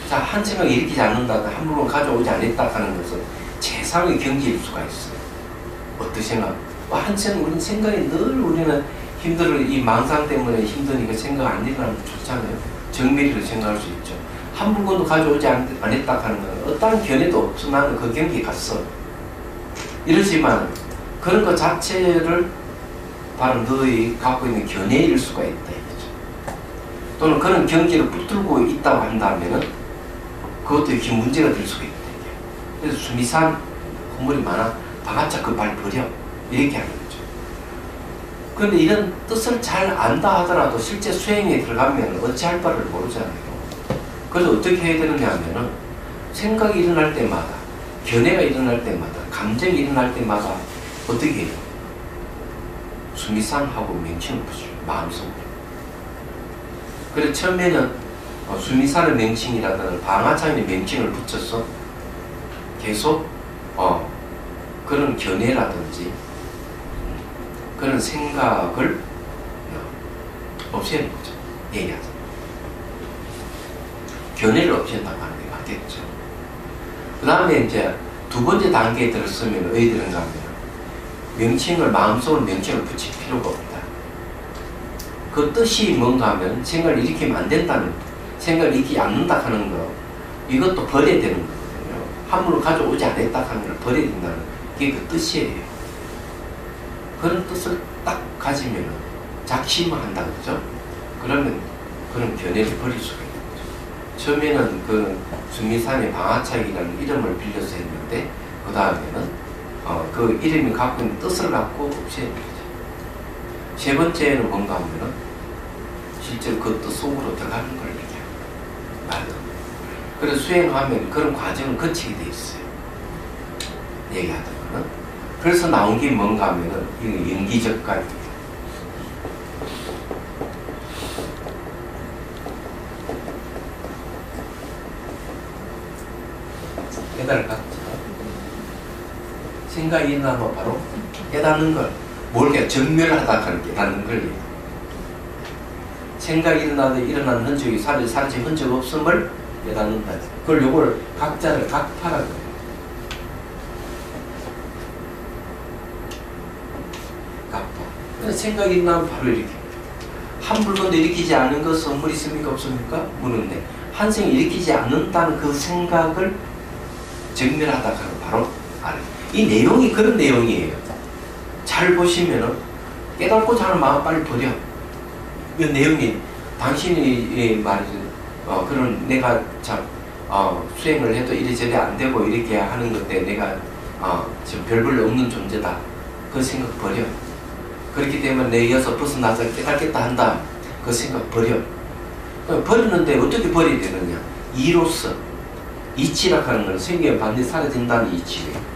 자, 한 생각 일으키지 않는다. 한 물건 가져오지 않았다 하는 것은 최상의 경지일 수가 있어요. 어떤 생각? 한 생각, 우리는 생각이 늘 우리는 힘들어. 이 망상 때문에 힘드니까 생각 안 일어나면 좋잖아요. 정밀히로 생각할 수 있죠. 한 물건도 가져오지 않았다 하는 건 어떠한 견해도 없어. 나는 그 경기에 갔어. 이러지만 그런 것 자체를 바로 너희 갖고 있는 견해일 수가 있다 이거죠. 또는 그런 경지를 붙들고 있다고 한다면은 그것도 이렇게 문제가 될 수가 있다. 그래서 수미산 허물이 많아. 바가차 그 발 버려. 이렇게 하는 거죠. 그런데 이런 뜻을 잘 안다 하더라도 실제 수행에 들어가면 어찌할 바를 모르잖아요. 그래서 어떻게 해야 되느냐 하면은 생각이 일어날 때마다 견해가 일어날 때마다 감정이 일어날 때마다 어떻게 해요? 수미상하고 명칭을 붙여요. 마음속으로. 그래서 처음에는 수미산의 명칭이라든 방아창의 명칭을 붙여서 계속 그런 견해라든지 그런 생각을 없애는 거죠. 얘기하자. 견해를 없앤다고 하는 게 맞겠죠. 그 다음에 이제 두 번째 단계에 들었으면 어디 들은가 하면 명칭을 마음속으로 명칭을 붙일 필요가 없다. 그 뜻이 뭔가 하면 생각을 일으키면 안 된다는, 생각을 일으키지 않는다 하는 거, 이것도 버려야 되는 거거든요. 함부로 가져오지 않았다 하는 걸 버려야 된다는 게 그 뜻이에요. 그런 뜻을 딱 가지면 작심을 한다 그러죠. 그러면 그런 견해를 버릴 수가 있는 거죠. 처음에는 그 수미산의 방아차익이라는 이름을 빌려서 했는데 그 다음에는 그 이름이 갖고 있는 뜻을 갖고 없애는 거죠. 세 번째는 뭔가 하면은 실제로 그 뜻 속으로 들어가는 걸 얘기해요. 말도. 그래서 수행하면 그런 과정을 거치게 돼 있어요. 얘기하다가는. 그래서 나온 게 뭔가 하면은 이거 연기적관이에요. 깨달을 갖자. 생각이 일어나면 바로 깨닫는 걸. 뭘 정멸하다 하는 깨닫는 걸. 생각이 일어나는 흔적이 사라진 흔적 없음을 깨닫는다. 그걸 요걸 각자를 각파라고 해요. 각파. 근데 생각이 일어나면 바로 이렇게. 한 물건도 일으키지 않는 것 선물 있습니까? 없습니까? 물은데 한 생을 일으키지 않는다는 그 생각을 정멸하다 하는 바로 알아요. 이 내용이 그런 내용이에요. 잘 보시면은 깨닫고자 하는 마음 빨리 버려. 이 내용이 당신이 말이죠. 그런 내가 참 수행을 해도 이래저래 안 되고 이렇게 하는 건데 내가 지금 별볼로 없는 존재다. 그 생각 버려. 그렇기 때문에 내 이어서 벗어나서 깨닫겠다 한다. 그 생각 버려. 버리는데 어떻게 버려야 되느냐? 이로써 이치라 하는 건 생기면 반드시 사라진다는 이치예요.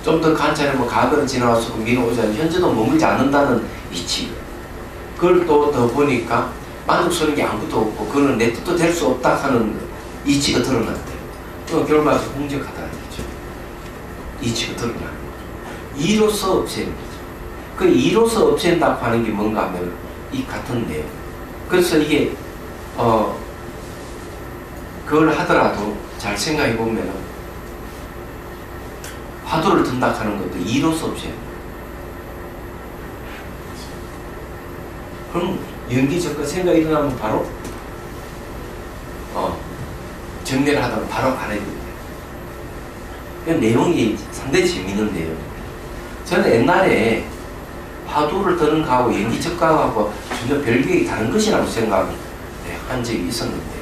좀 더 관찰해보면 과거를 지나와서 미뤄오지 않는 현재도 머물지 않는다는 이치. 그걸 또 더 보니까 만족스러운 게 아무것도 없고 그거는 내 뜻도 될 수 없다 하는 이치가 드러났대요. 또 결과가 공적하다는 거죠. 이치가 드러나는 거죠. 이로써 없애는 거죠. 그 이로써 없앤다고 하는 게 뭔가 하면 이 같은 내용. 그래서 이게 그걸 하더라도 잘 생각해 보면은 화두를 든다 하는 것도 이로써 없애는 거예요. 그럼 연기적과 생각이 일어나면 바로 정리를 하다가 바로 알아야 됩니다. 그 내용이 상당히 재밌는 내용입니다. 저는 옛날에 화두를 드는 거하고 연기적과하고 전혀 별개의 다른 것이라고 생각한 적이 있었는데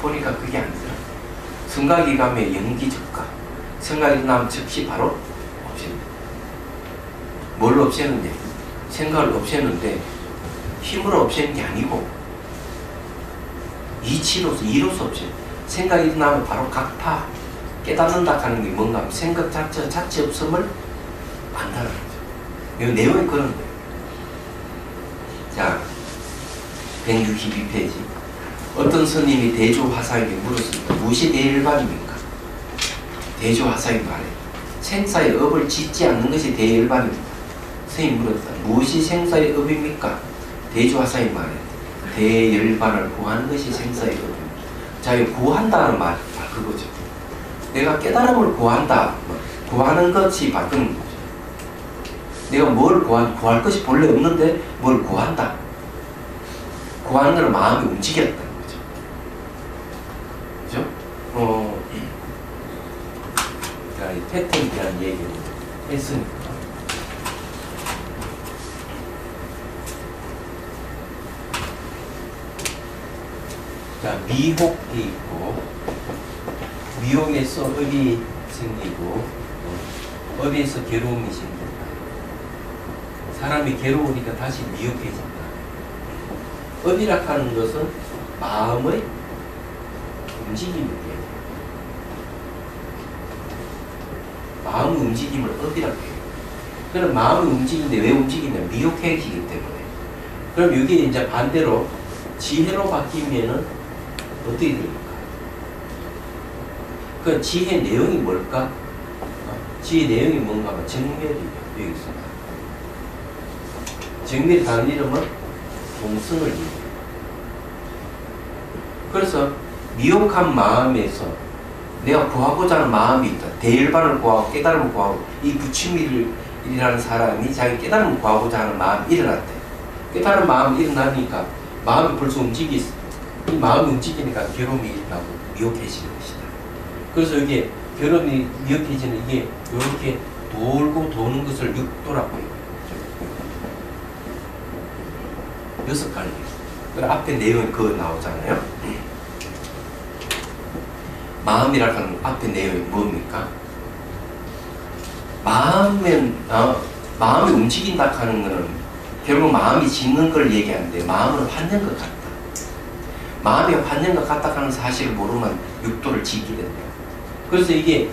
보니까 그게 아니더라. 생각이 가면 연기적과 생각이 나면 즉시 바로 없앱니다. 뭘 없애느냐? 생각을 없애는데 힘으로 없애는 게 아니고 이로서 없애는. 생각이 나면 바로 각파 깨닫는다 하는 게 뭔가 생각 자체 없음을 안다는 거죠. 이 내용이 그런 거예요. 자, 162페이지. 어떤 스님이 대조화사에게 물었습니다. 무엇이 대일반입니까? 대조화사에게 말해. 생사의 업을 짓지 않는 것이 대일반입니다. 스님이 물었다. 무엇이 생사의 업입니까? 대조화사에게 말해. 대열반을 구하는 것이 생사의 업입니다. 자, 이 구한다는 말 그거죠. 내가 깨달음을 구한다. 구하는 것이 바뀌는 거죠. 내가 뭘 구할 것이 본래 없는데 뭘 구한다. 구하는 건 마음이 움직였다는 거죠. 그죠? 자, 이 패턴에 대한 얘기를 했으니까. 자, 미혹이 있고, 미혹에서 업이 생기고, 업에서 괴로움이 생긴다. 사람이 괴로우니까 다시 미혹해진다. 업이라 하는 것은 마음의 움직임이에요. 마음의 움직임을 업이라고 해요. 그럼 마음이 움직이는데 왜 움직이냐? 미혹해지기 때문에. 그럼 이게 이제 반대로 지혜로 바뀌면은 어떻게 됩니까? 그 지혜 내용이 뭘까? 지혜 내용이 뭔가 하면 정멸이에요. 여기 있습니다. 정멸이 다른 이름은 동성을 이루어요. 그래서 미혹한 마음에서 내가 구하고자 하는 마음이 있다. 대일반을 구하고 깨달음을 구하고 이 부치밀이라는 사람이 자기 깨달음을 구하고자 하는 마음이 일어났대. 깨달은 마음이 일어나니까 마음이 벌써 움직이지. 이 마음이 움직이니까 괴로움이 일어나고 미혹해지는 것이다. 그래서 이게 괴로움이 미혹해지는 이게 이렇게 돌고 도는 것을 육도라고 해요. 6가지. 그 앞에 내용이 그거 나오잖아요. 마음이라고 하는 앞에 내용이 뭡니까? 마음이 움직인다 하는 것은 결국 마음이 짓는 걸 얘기하는데 마음은 환는 것 같다. 마음이 환는 것 같다 하는 사실을 모르면 육도를 짓게 된다. 그래서 이게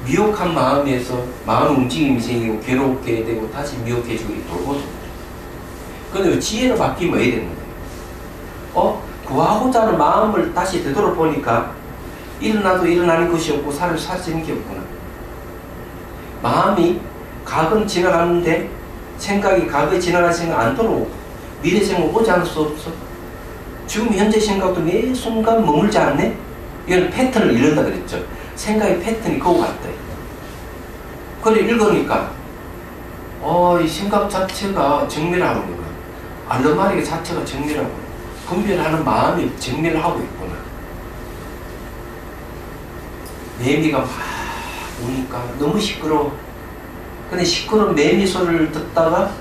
미혹한 마음에서 마음 움직임이 생기고 괴롭게 되고 다시 미혹해지고 돌고. 그런데 지혜로 바뀌면 왜 되는 거예요? 구하고자 하는 마음을 다시 되돌아보니까 일어나도 일어나는 것이 없고 사라지는 게 없구나. 마음이 과거는 지나가는데 생각이 과거에 지나간 생각 안 돌아오고 미래 생각 오지 않을 수 없어. 지금 현재 생각도 매 순간 머물지 않네? 이건 패턴을 잃는다 그랬죠. 생각의 패턴이 그거 같다. 그래 읽으니까 이 생각 자체가 정밀하는구나. 알르마리가 자체가 정밀하고 분별하는 마음이 정밀하고 있구나. 매미가 막 우니까 너무 시끄러워. 근데 시끄러운 매미 소리를 듣다가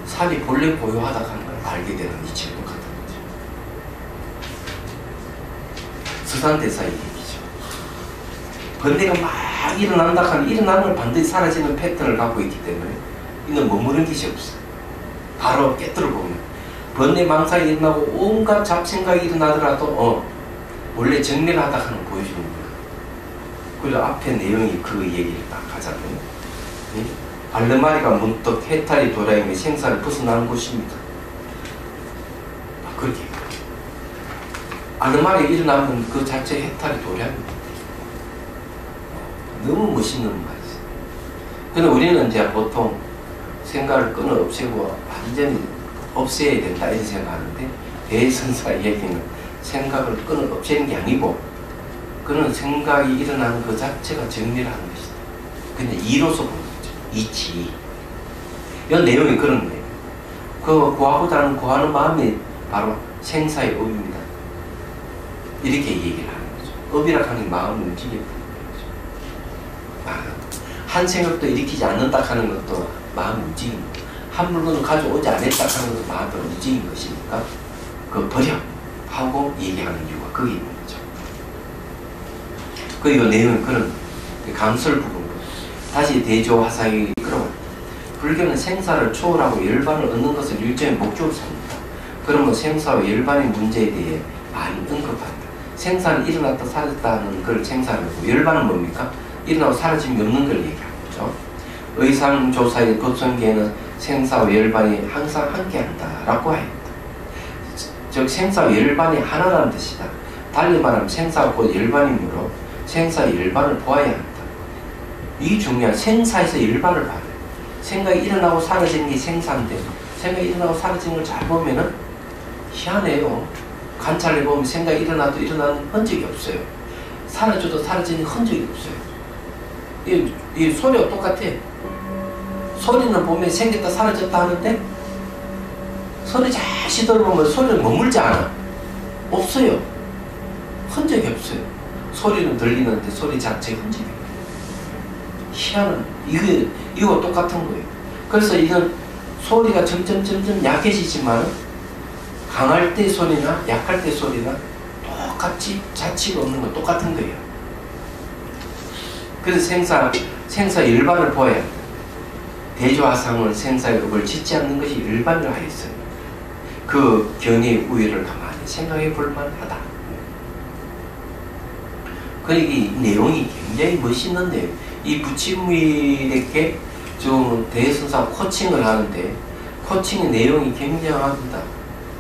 살이 본래 고요하다 하는 걸 알게 되는 이치가 똑같은 거죠. 서산대사의 얘기죠. 번뇌가 막 일어난다 하면 일어나는 걸 반드시 사라지는 패턴을 갖고 있기 때문에 이는 머무는 것이 없어. 바로 깨뜨려 보면 번뇌 망상이 일어나고 온갖 잡생각이 일어나더라도 원래 정밀하다 하는 보여주는 거예요. 그리고 앞에 내용이 그 얘기를 딱 하잖아요. 알르마리가 문득 해탈이 돌아오며 생사를 벗어나는 곳입니다. 그렇게 알르마리가 일어나면 그 자체 해탈이 도래합니다. 너무 멋있는 말이죠. 근데 우리는 이제 보통 생각을 끊어 없애고 완전히 없애야 된다 이런 생각하는데 대선사의 얘기는 생각을 끊어 없애는 게 아니고 그는 생각이 일어나는 그 자체가 정밀한 것이다. 근데 이로서 보는 거죠. 이치. 이 내용이 그런 거예요. 그 구하고자 하는 구하는 마음이 바로 생사의 업입니다. 이렇게 얘기를 하는 거죠. 업이라 하는 마음을 움직이는 거죠. 한 생각도 일으키지 않는다 하는 것도 마음을 움직이는 거죠. 한 물건을 가져오지 않았다 하는 것도 마음을 움직이는 것이니까 그 버려 하고 얘기하는 이유가 거기 있는 거죠. 그 내용은 그런 강설 부분. 다시 대조 화상이 그런 불교는 생사를 초월하고 열반을 얻는 것을 일종의 목적으로 삽니다. 그러면 생사와 열반의 문제에 대해 많이 언급한다. 생사는 일어났다 사라졌다는 걸 생사를 하고 열반은 뭡니까? 일어나고 사라짐이 없는 걸 얘기하는 거죠. 의상조사의 법성계에는 생사와 열반이 항상 함께한다라고 하였다. 즉 생사와 열반이 하나라는 뜻이다. 달리 말하면 생사가 곧 열반이므로 생사의 열반을 보아야 한다. 이 중요한 생사에서 열반을 봐야 돼. 생각이 일어나고 사라지는 게 생사인데 생각이 일어나고 사라지는 걸 잘 보면은 희한해요. 관찰해보면 생각이 일어나도 일어나는 흔적이 없어요. 사라져도 사라지는 흔적이 없어요. 이 소리가 똑같아. 소리는 보면 생겼다 사라졌다 하는데 소리 다시 들어보면 소리는 머물지 않아. 없어요. 흔적이 없어요. 소리는 들리는데 소리 자체 흔적이 없어요. 희한한 이거 똑같은 거예요. 그래서 이건 소리가 점점 약해지지만 강할 때 소리나 약할 때 소리나 똑같이 자취가 없는 건 똑같은 거예요. 그래서 생사 일반을 보아야 합니다. 대조화상은 생사의 업을 짓지 않는 것이 일반을 하였어요. 그 견해의 우위를 가만히 생각해 볼 만하다. 그러니까 이 내용이 굉장히 멋있는데 이 부치무일에게 좀 대선사 코칭을 하는데 코칭의 내용이 굉장합니다.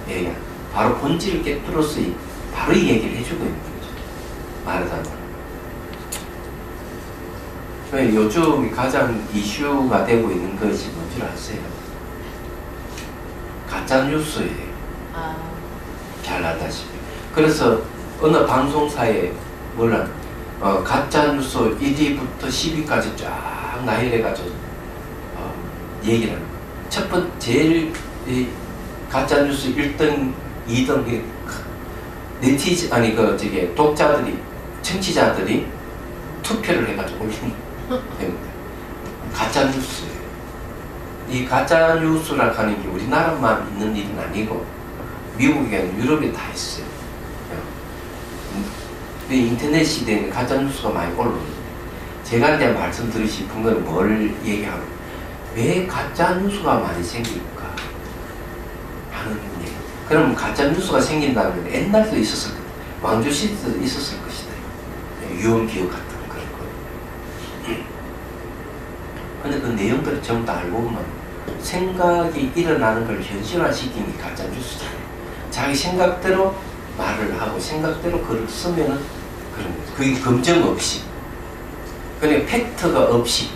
예, 바로 본질을 깨뜨려서 바로 이 얘기를 해주고 있는 거죠. 말하자면. 요즘 가장 이슈가 되고 있는 것이 뭔지 아세요? 가짜뉴스예요. 아, 잘 알다시피. 그래서 어느 방송사에 물론 가짜뉴스 1위부터 10위까지 쫙 나열해가지고 얘기를 하는 거예요. 첫 번째 제일 가짜뉴스 1등, 2등 독자들이 청취자들이 투표를 해가지고 올리는 겁니다. 가짜뉴스예요. 이 가짜뉴스라 하는 게 우리나라만 있는 일은 아니고 미국에는 유럽에 다 있어요. 인터넷 시대에는 가짜뉴스가 많이 올라옵니다. 제가 이제 말씀드리고 싶은 건 뭘 얘기하고 왜 가짜뉴스가 많이 생길까 하는 얘기. 그럼 가짜뉴스가 생긴다는 건 옛날에도 있었을 거다. 왕조시대도 있었을 것이다. 유언비어 같은 그런 거. 근데 그 내용들을 전부 다 알고 보면 생각이 일어나는 걸 현실화시키는 게 가짜뉴스잖아요. 자기 생각대로 말을 하고 생각대로 글을 쓰면은 그런 거죠. 그게 검증 없이 그냥 팩트가 없이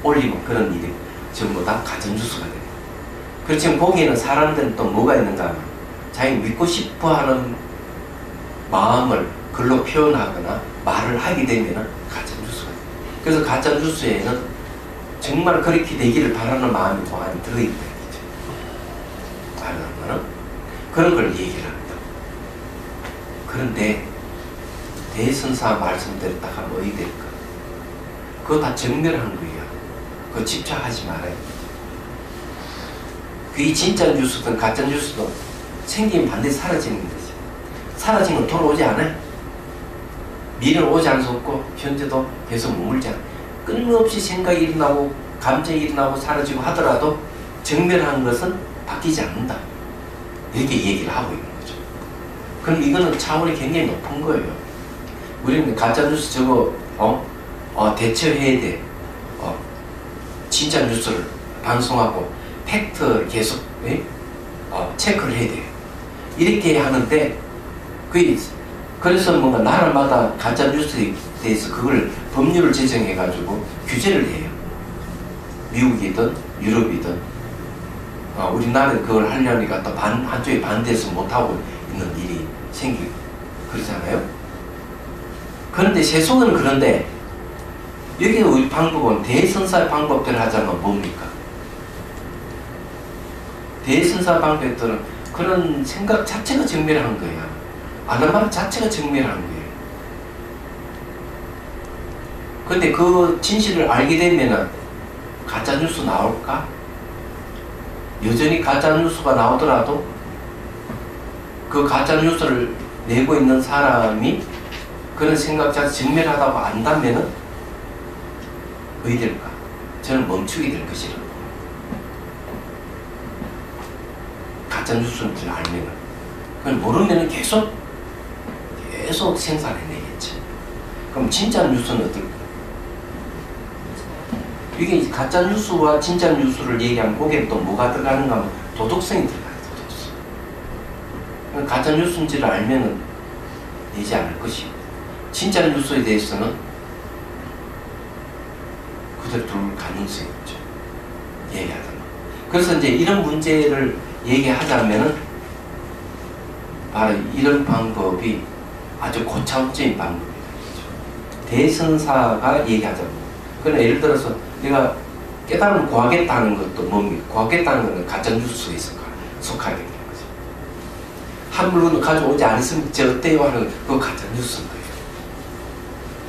올리면 그런 일이 전부 다 가짜뉴스가 됩니다. 그렇지만 거기에는 사람들은 또 뭐가 있는가 하면 자기 믿고 싶어하는 마음을 글로 표현하거나 말을 하게 되면은 가짜뉴스가 됩니다. 그래서 가짜뉴스에는 정말 그렇게 되기를 바라는 마음이 많이 들어있다 얘기죠. 말하는 그런 걸 얘기를 합니다. 그런데 대선사 말씀대로 딱 하면 어디 될까? 그거 다 정멸한 거예요. 그거 집착하지 말아야 돼요. 그게 진짜 뉴스든 가짜 뉴스든 생기면 반드시 사라지는 거죠. 사라지면 돌아오지 않아요. 미래는 오지 않을 수 없고 현재도 계속 머물지 않아요. 끊임없이 생각이 일어나고 감정이 일어나고 사라지고 하더라도 정멸한 것은 바뀌지 않는다. 이렇게 얘기를 하고 있는 거죠. 그럼 이거는 차원이 굉장히 높은 거예요. 우리는 가짜뉴스 저거 대처해야 돼. 진짜 뉴스를 방송하고 팩트 계속 체크를 해야 돼요. 이렇게 하는데 그래서 뭔가 나라마다 가짜뉴스에 대해서 그걸 법률을 제정해가지고 규제를 해요. 미국이든 유럽이든 우리나라는 그걸 하려니까 또 한쪽에 반대해서 못하고 있는 일이 생기고 그러잖아요. 그런데 세속은 그런데 여기 우리 방법은 대선사의 방법대로 하자면 뭡니까? 대선사 방법들은 그런 생각 자체가 정멸한 거야. 아는 말 자체가 정멸한 거예요. 근데 그 진실을 알게 되면은 가짜뉴스 나올까? 여전히 가짜뉴스가 나오더라도 그 가짜뉴스를 내고 있는 사람이 그런 생각 자체 정멸하다고 안다면은 어디 될까? 저는 멈추게 될 것이라고. 가짜뉴스는 알면은. 그걸 모르면은 계속 생산해내겠지. 그럼 진짜 뉴스는 어떨까? 이게 가짜뉴스와 진짜 뉴스를 얘기하면 거기에 또 뭐가 들어가는가 하면 도덕성이 들어가요. 도덕성. 가짜뉴스인지를 알면은 되지 않을 것이고 진짜 뉴스에 대해서는 그대로 둘 가능성이 있죠. 얘기하자면. 그래서 이제 이런 문제를 얘기하자면은 바로 이런 방법이 아주 고차원적인 방법이다. 대선사가 얘기하자면. 그러나 예를 들어서 내가 깨달음을 구하겠다는 것도 뭡니까? 구하겠다는 것은 가짜뉴스에 속하게 되는 거죠. 한 물건을 가져오지 않았으면 저 어때요? 하는 그거 가짜뉴스인 거예요.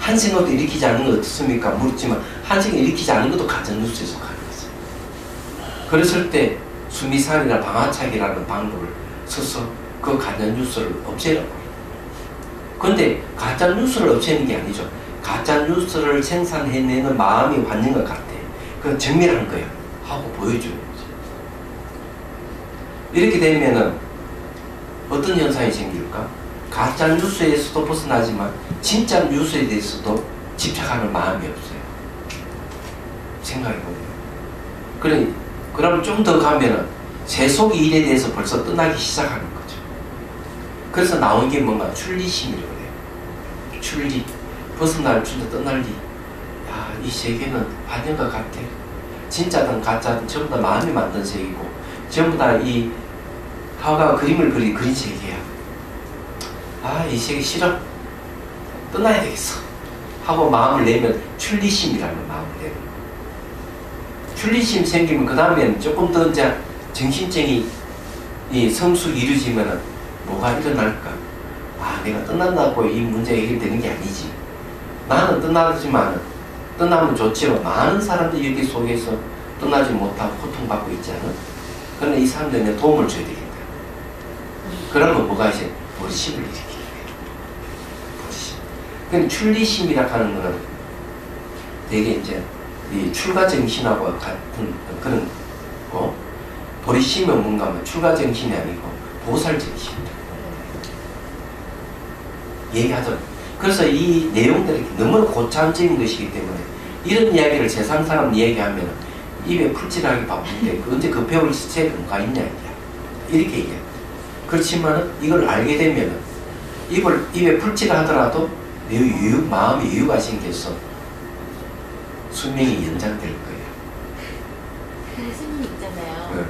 한 생각도 일으키지 않는 거 어떻습니까? 묻지만 한 생각 일으키지 않는 것도 가짜뉴스에 속하는 거죠. 그랬을 때 수미산이나 방아차기라는 방법을 써서 그 가짜뉴스를 없애라고 해요. 그런데 가짜뉴스를 없애는 게 아니죠. 가짜뉴스를 생산해내는 마음이 왔는 것 같아. 그건 정밀한 거야. 하고 보여주는 거죠. 이렇게 되면은 어떤 현상이 생길까? 가짜뉴스에서도 벗어나지만 진짜 뉴스에 대해서도 집착하는 마음이 없어요. 생각해보면. 그럼 좀 더 가면은 세속 일에 대해서 벌써 떠나기 시작하는 거죠. 그래서 나온 게 뭔가 출리심이라고 해요. 출리. 벗어날 준다 떠날 리. 야, 이 세계는 아닌 것 같아. 진짜든 가짜든 전부 다 마음이 만든 세계고, 전부 다 이 화가가 그림을 그린 세계야. 아, 이 세계 싫어. 떠나야 되겠어. 하고 마음을 내면 출리심이라는 마음을 내는 거예요. 출리심 생기면 그 다음에는 조금 더 이제 정신적인 이 성숙이 이루어지면은 뭐가 일어날까? 아, 내가 떠난다고 이 문제가 해결되는 게 아니지. 나는 떠나지만 떠나면 좋지만 많은 사람들이 여기 속에서 떠나지 못하고 고통받고 있지 않아? 그러나 이 사람들에게 도움을 줘야 되겠다. 그러면 뭐가 이제 버리심을 일으키게 돼요. 버리심. 근데 출리심이라 하는 거는 되게 이제 이 출가 정신하고 같은 그런 거. 버리심은 뭔가 하면 출가 정신이 아니고 보살 정신이다. 얘기하죠. 그래서 이 내용들이 너무나 고차원적인 것이기 때문에 이런 이야기를 세상 사람 이야기하면 입에 풀칠하기 바쁜데 언제 그 배울 시체가 뭐가 있냐 이렇게 얘기해요. 그렇지만 이걸 알게 되면 입에 풀칠하더라도 마음의 여유가 생겨서 수명이 연장될 거예요. 근데 스님 있잖아요. 네.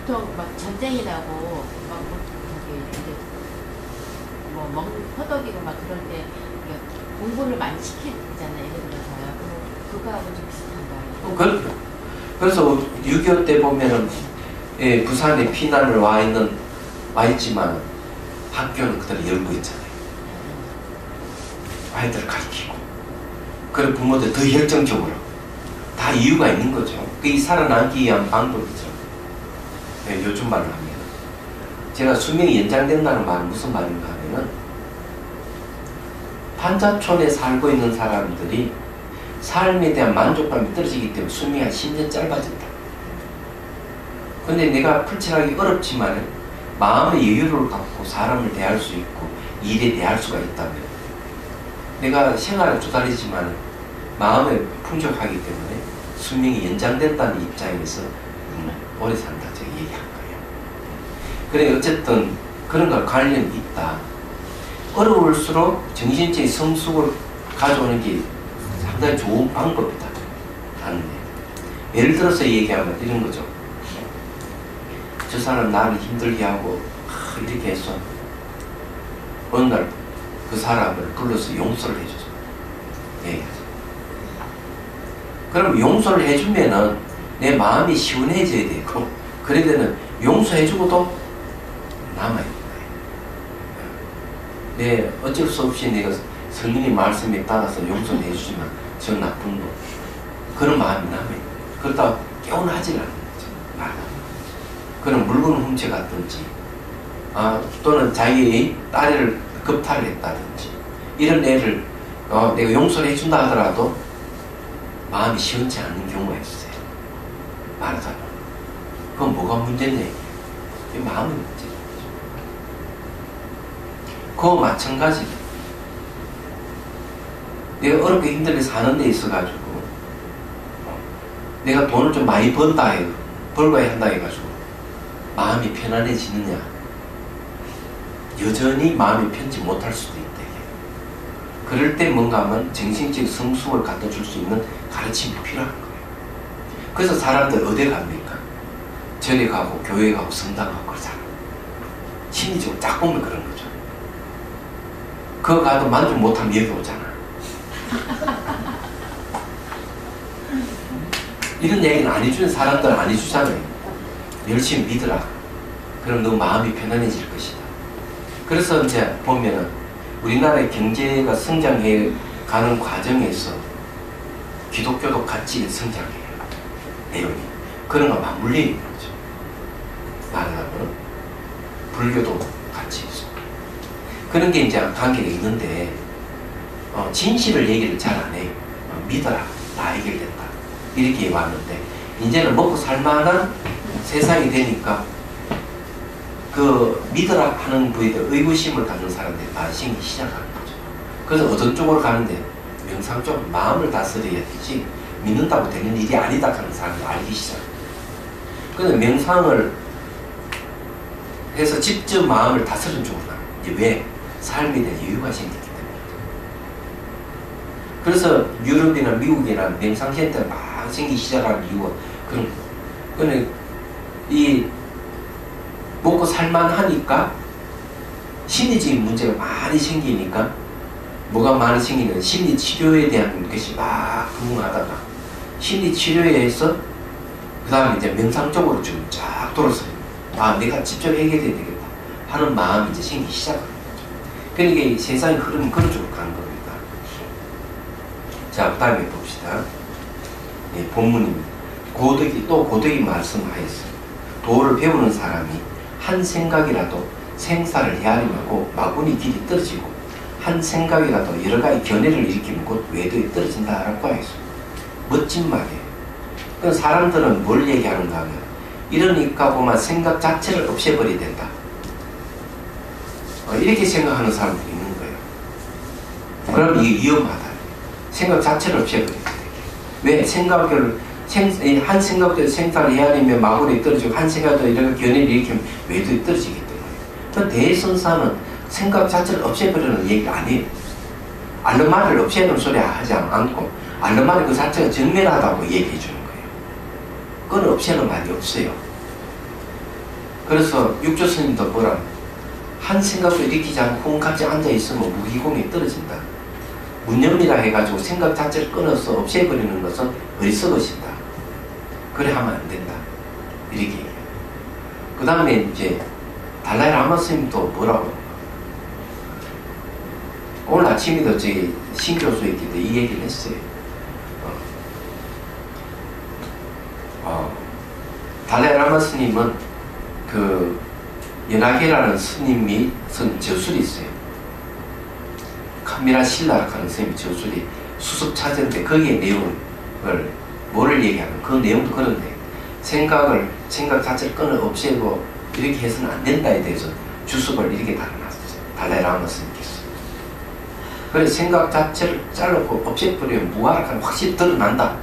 보통 막 전쟁이 나고 막 저기 이제 뭐 먹는 허덕이고 막 그럴 때 공부를 많이 시키잖아요. 예를 들어서요. 그거하고 좀 비슷한가요? 그래서 6.25 때 보면은 예, 부산에 피난을 와 있지만 학교는 그대로 열고 있잖아요. 아이들을 가르치고. 그리고 부모들 더 열정적으로. 다 이유가 있는 거죠. 그게 살아남기 위한 방법이죠. 네, 요즘 말로 하면. 제가 수명이 연장된다는 말은 무슨 말인가 하면은 판자촌에 살고 있는 사람들이 삶에 대한 만족감이 떨어지기 때문에 수명이 한 10년 짧아진다. 근데 내가 풀칠하기 어렵지만 마음의 여유를 갖고 사람을 대할 수 있고 일에 대할 수가 있다면 내가 생활에 조달이지만 마음에 풍족하기 때문에 수명이 연장된다는 입장에서 오래 산다 제가 얘기한 거예요. 그래 어쨌든 그런 걸 관련이 있다. 어려울수록 정신적인 성숙을 가져오는 게 상당히 좋은 방법이다 하는 거예요. 예를 들어서 얘기하면 이런 거죠. 저 사람 나를 힘들게 하고 이렇게 해서 어느 날 그 사람을 불러서 용서를 해줘서 얘기하죠. 그럼 용서를 해주면은 내 마음이 시원해져야 되고 그래 되면 용서해주고도 남아있는 거예요. 네, 어쩔 수 없이 내가 성령의 말씀에 따라서 용서를 해주지만 저 나쁜 놈 그런 마음이 남아있는 거예요. 그러다가 깨어나질 않는 거죠. 말하면. 그런 물건을 훔쳐갔든지 또는 자기의 딸을 겁탈했다든지 이런 애를 내가 용서를 해준다 하더라도 마음이 시원치 않는 경우가 있어요. 말하자면 그건 뭐가 문제냐 이 마음의 문제죠. 그거 마찬가지로 내가 어렵게 힘들게 사는 데 있어가지고 내가 돈을 좀 많이 벌어야 한다 해가지고 마음이 편안해지느냐 여전히 마음이 편치 못할 수도 있다. 그럴 때 뭔가 하면 정신적 성숙을 갖다 줄 수 있는 가르침이 필요한 거예요. 그래서 사람들 어디 갑니까? 절에 가고 교회 가고 성당 가고 그러잖아. 심리적으로 딱 보면 그런 거죠. 그거 가도 만족 못하면 여기 오잖아. 이런 얘기는 안 해주는 사람들은 안 해주잖아요. 열심히 믿으라. 그럼 너 마음이 편안해질 것이다. 그래서 이제 보면은 우리나라의 경제가 성장해 가는 과정에서 기독교도 같이 성장해요. 내용이. 그런 거 맞물려 있는 거죠. 말하자면 불교도 같이 있어. 그런 게 이제 관계가 있는데 진실을 얘기를 잘 안 해요. 믿어라. 다 해결된다. 이렇게 왔는데 이제는 먹고 살만한 세상이 되니까 그 믿으라 하는 부위에 의구심을 갖는 사람들이 많이 생기기 시작하는 거죠. 그래서 어떤 쪽으로 가는데 명상 쪽 마음을 다스려야 되지 믿는다고 되는 일이 아니다 하는 사람이 알기 시작. 그런데 명상을 해서 직접 마음을 다스린 쪽으로 나. 이제 왜? 삶에 대한 여유가 생겼기 때문에. 그래서 유럽이나 미국이나 명상센터가 막 생기기 시작하는 이유가 그런 거. 그런데 이 먹고 살만하니까 심리적인 문제가 많이 생기니까 뭐가 많이 생기는 심리 치료에 대한 것이 막 흥하다가 심리 치료에서 그 다음에 이제 명상 쪽으로 좀 쫙 돌았어요. 아, 내가 직접 해결해야 되겠다 하는 마음이 이제 생기기 시작합니다. 그러니까 이 세상의 흐름은 그런 쪽으로 가는 겁니다. 자, 그 다음에 봅시다. 예, 본문입니다. 고덕이 말씀하였어요. 도를 배우는 사람이 한 생각이라도 생사를 헤아림하고 마구니 길이 떨어지고 한 생각이라도 여러 가지 견해를 일으키면 곧 외도에 떨어진다라고 하였어요. 멋진 말이에요. 그 사람들은 뭘 얘기하는가 하면 이러니까 보면 생각 자체를 없애버려야 된다. 이렇게 생각하는 사람들이 있는 거예요. 그럼 이게 위험하다. 생각 자체를 없애버려야 돼. 왜? 한 생각도 생사를 헤아리면 마구니에 떨어지고 한 생각도 이런 견해를 일으키면 외도에 떨어지기 때문에. 그 대선사는 생각 자체를 없애버리는 얘기를 안 해요. 알르마를 없애는 소리 하지 않고 알르마리 그 자체가 정멸하다고 얘기해 주는 거예요. 그건 없애는 말이 없어요. 그래서 육조 스님도 뭐라 한 생각도 일으키지 않고 콩같이 앉아있으면 무기공에 떨어진다. 무념이라 해가지고 생각 자체를 끊어서 없애버리는 것은 어리석으신다. 그래 하면 안 된다. 이렇게 얘기해요. 그 다음에 이제 달라이 라마 스님도 뭐라고 오늘 아침에도 저기 신교수에 기도 이 얘기를 했어요. 달라이 라마 스님은 그 연하계라는 스님이 쓴 저술이 있어요. 카미라 신라라고 하는 스님이 저술이 수습 차전인데 거기에 내용을 뭐를 얘기하면 그 내용도 그런데 생각 자체를 끊어 없애고 이렇게 해서는 안 된다에 대해서 주습을 이렇게 달아놨어요. 달라이 라마 스님께서. 그래서 생각 자체를 잘라고 없애버리면 무아락하는 확실히 드러난다.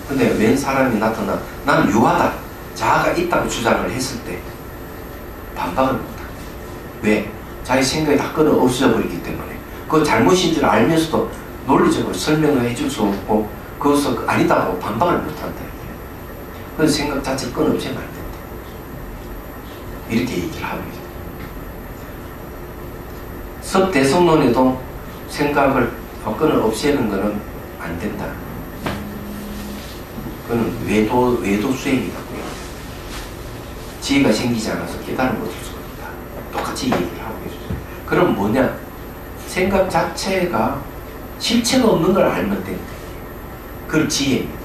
근데 웬 사람이 나타나 나는 유하다. 자아가 있다고 주장을 했을 때 반박을 못한다. 왜? 자기 생각이 다 끊어 없어져버리기 때문에 그 잘못인 줄 알면서도 논리적으로 설명을 해줄 수 없고 그것을 아니다고 반박을 못한다. 그래서 생각 자체를 끊어 없애면 안 된다. 이렇게 얘기를 하고 있다. 섭대성론에도 생각을 끊어 없애는 것은 안 된다. 그건 외도 수행이라고요. 지혜가 생기지 않아서 깨달음을 얻을 수가 없다. 똑같이 얘기를 하고 있어요. 그럼 뭐냐? 생각 자체가 실체가 없는 걸 알면 된다. 그걸 지혜입니다.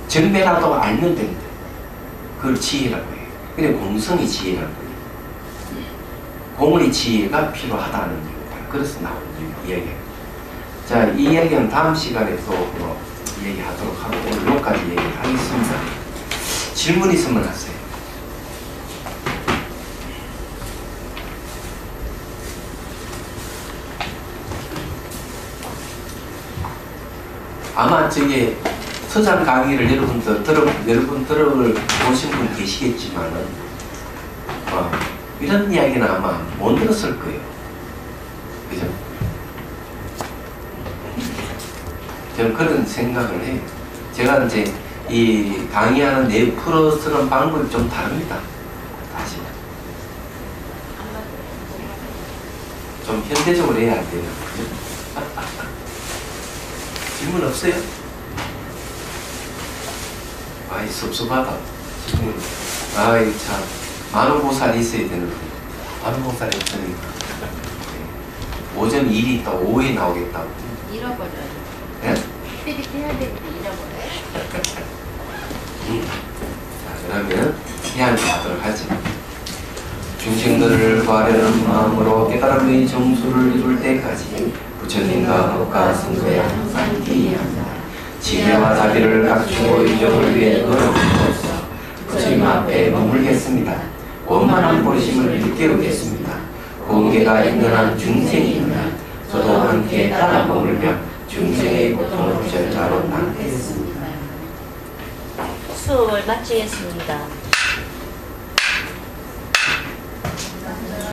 정배라도 알면 된다. 그걸 지혜라고 해요. 근데 공성이 지혜라는 거예요. 공의 지혜가 필요하다는 이유다. 그래서 나오는 이야기입니다. 자, 이 이야기는 다음 시간에 또 얘기하도록 하고 오늘 여기까지 얘기를 하겠습니다. 질문 있으면 하세요. 아마 저게 서장 강의를 여러분 들어보신 분 계시겠지만은 이런 이야기는 아마 못 들었을 거예요. 그죠? 저는 그런 생각을 해요. 제가 이제 이 강의하는 내용 풀어쓰는 방법이 좀 다릅니다. 다시 좀 현대적으로 해야 안 되나? 질문 없어요? 아이 섭섭하다. 질문. 아이 참 만우보살이 있어야 되는데 만우보살이 없으니까 오전 일이 있다 오후에 나오겠다고. 잃어버려요. 예? 삐삐삐 해야 되는데 잃어버려요. 자, 그러면 해안을 하도록 하죠. 중생들을 구하려는 마음으로 깨달음의 정수를 이룰 때까지 부처님과 법과 성도에 항상 기이합니다. 지혜와 자비를 갖추고 이적을 위해 걸어오므로써 부처님 앞에 머물겠습니다. 원만한 보심을 일깨우겠습니다. 공개가 있는 한 중생이면 저도 함께 따라 머물며 중생의 고통을 제자로 남겠습니다. 수업을 마치겠습니다.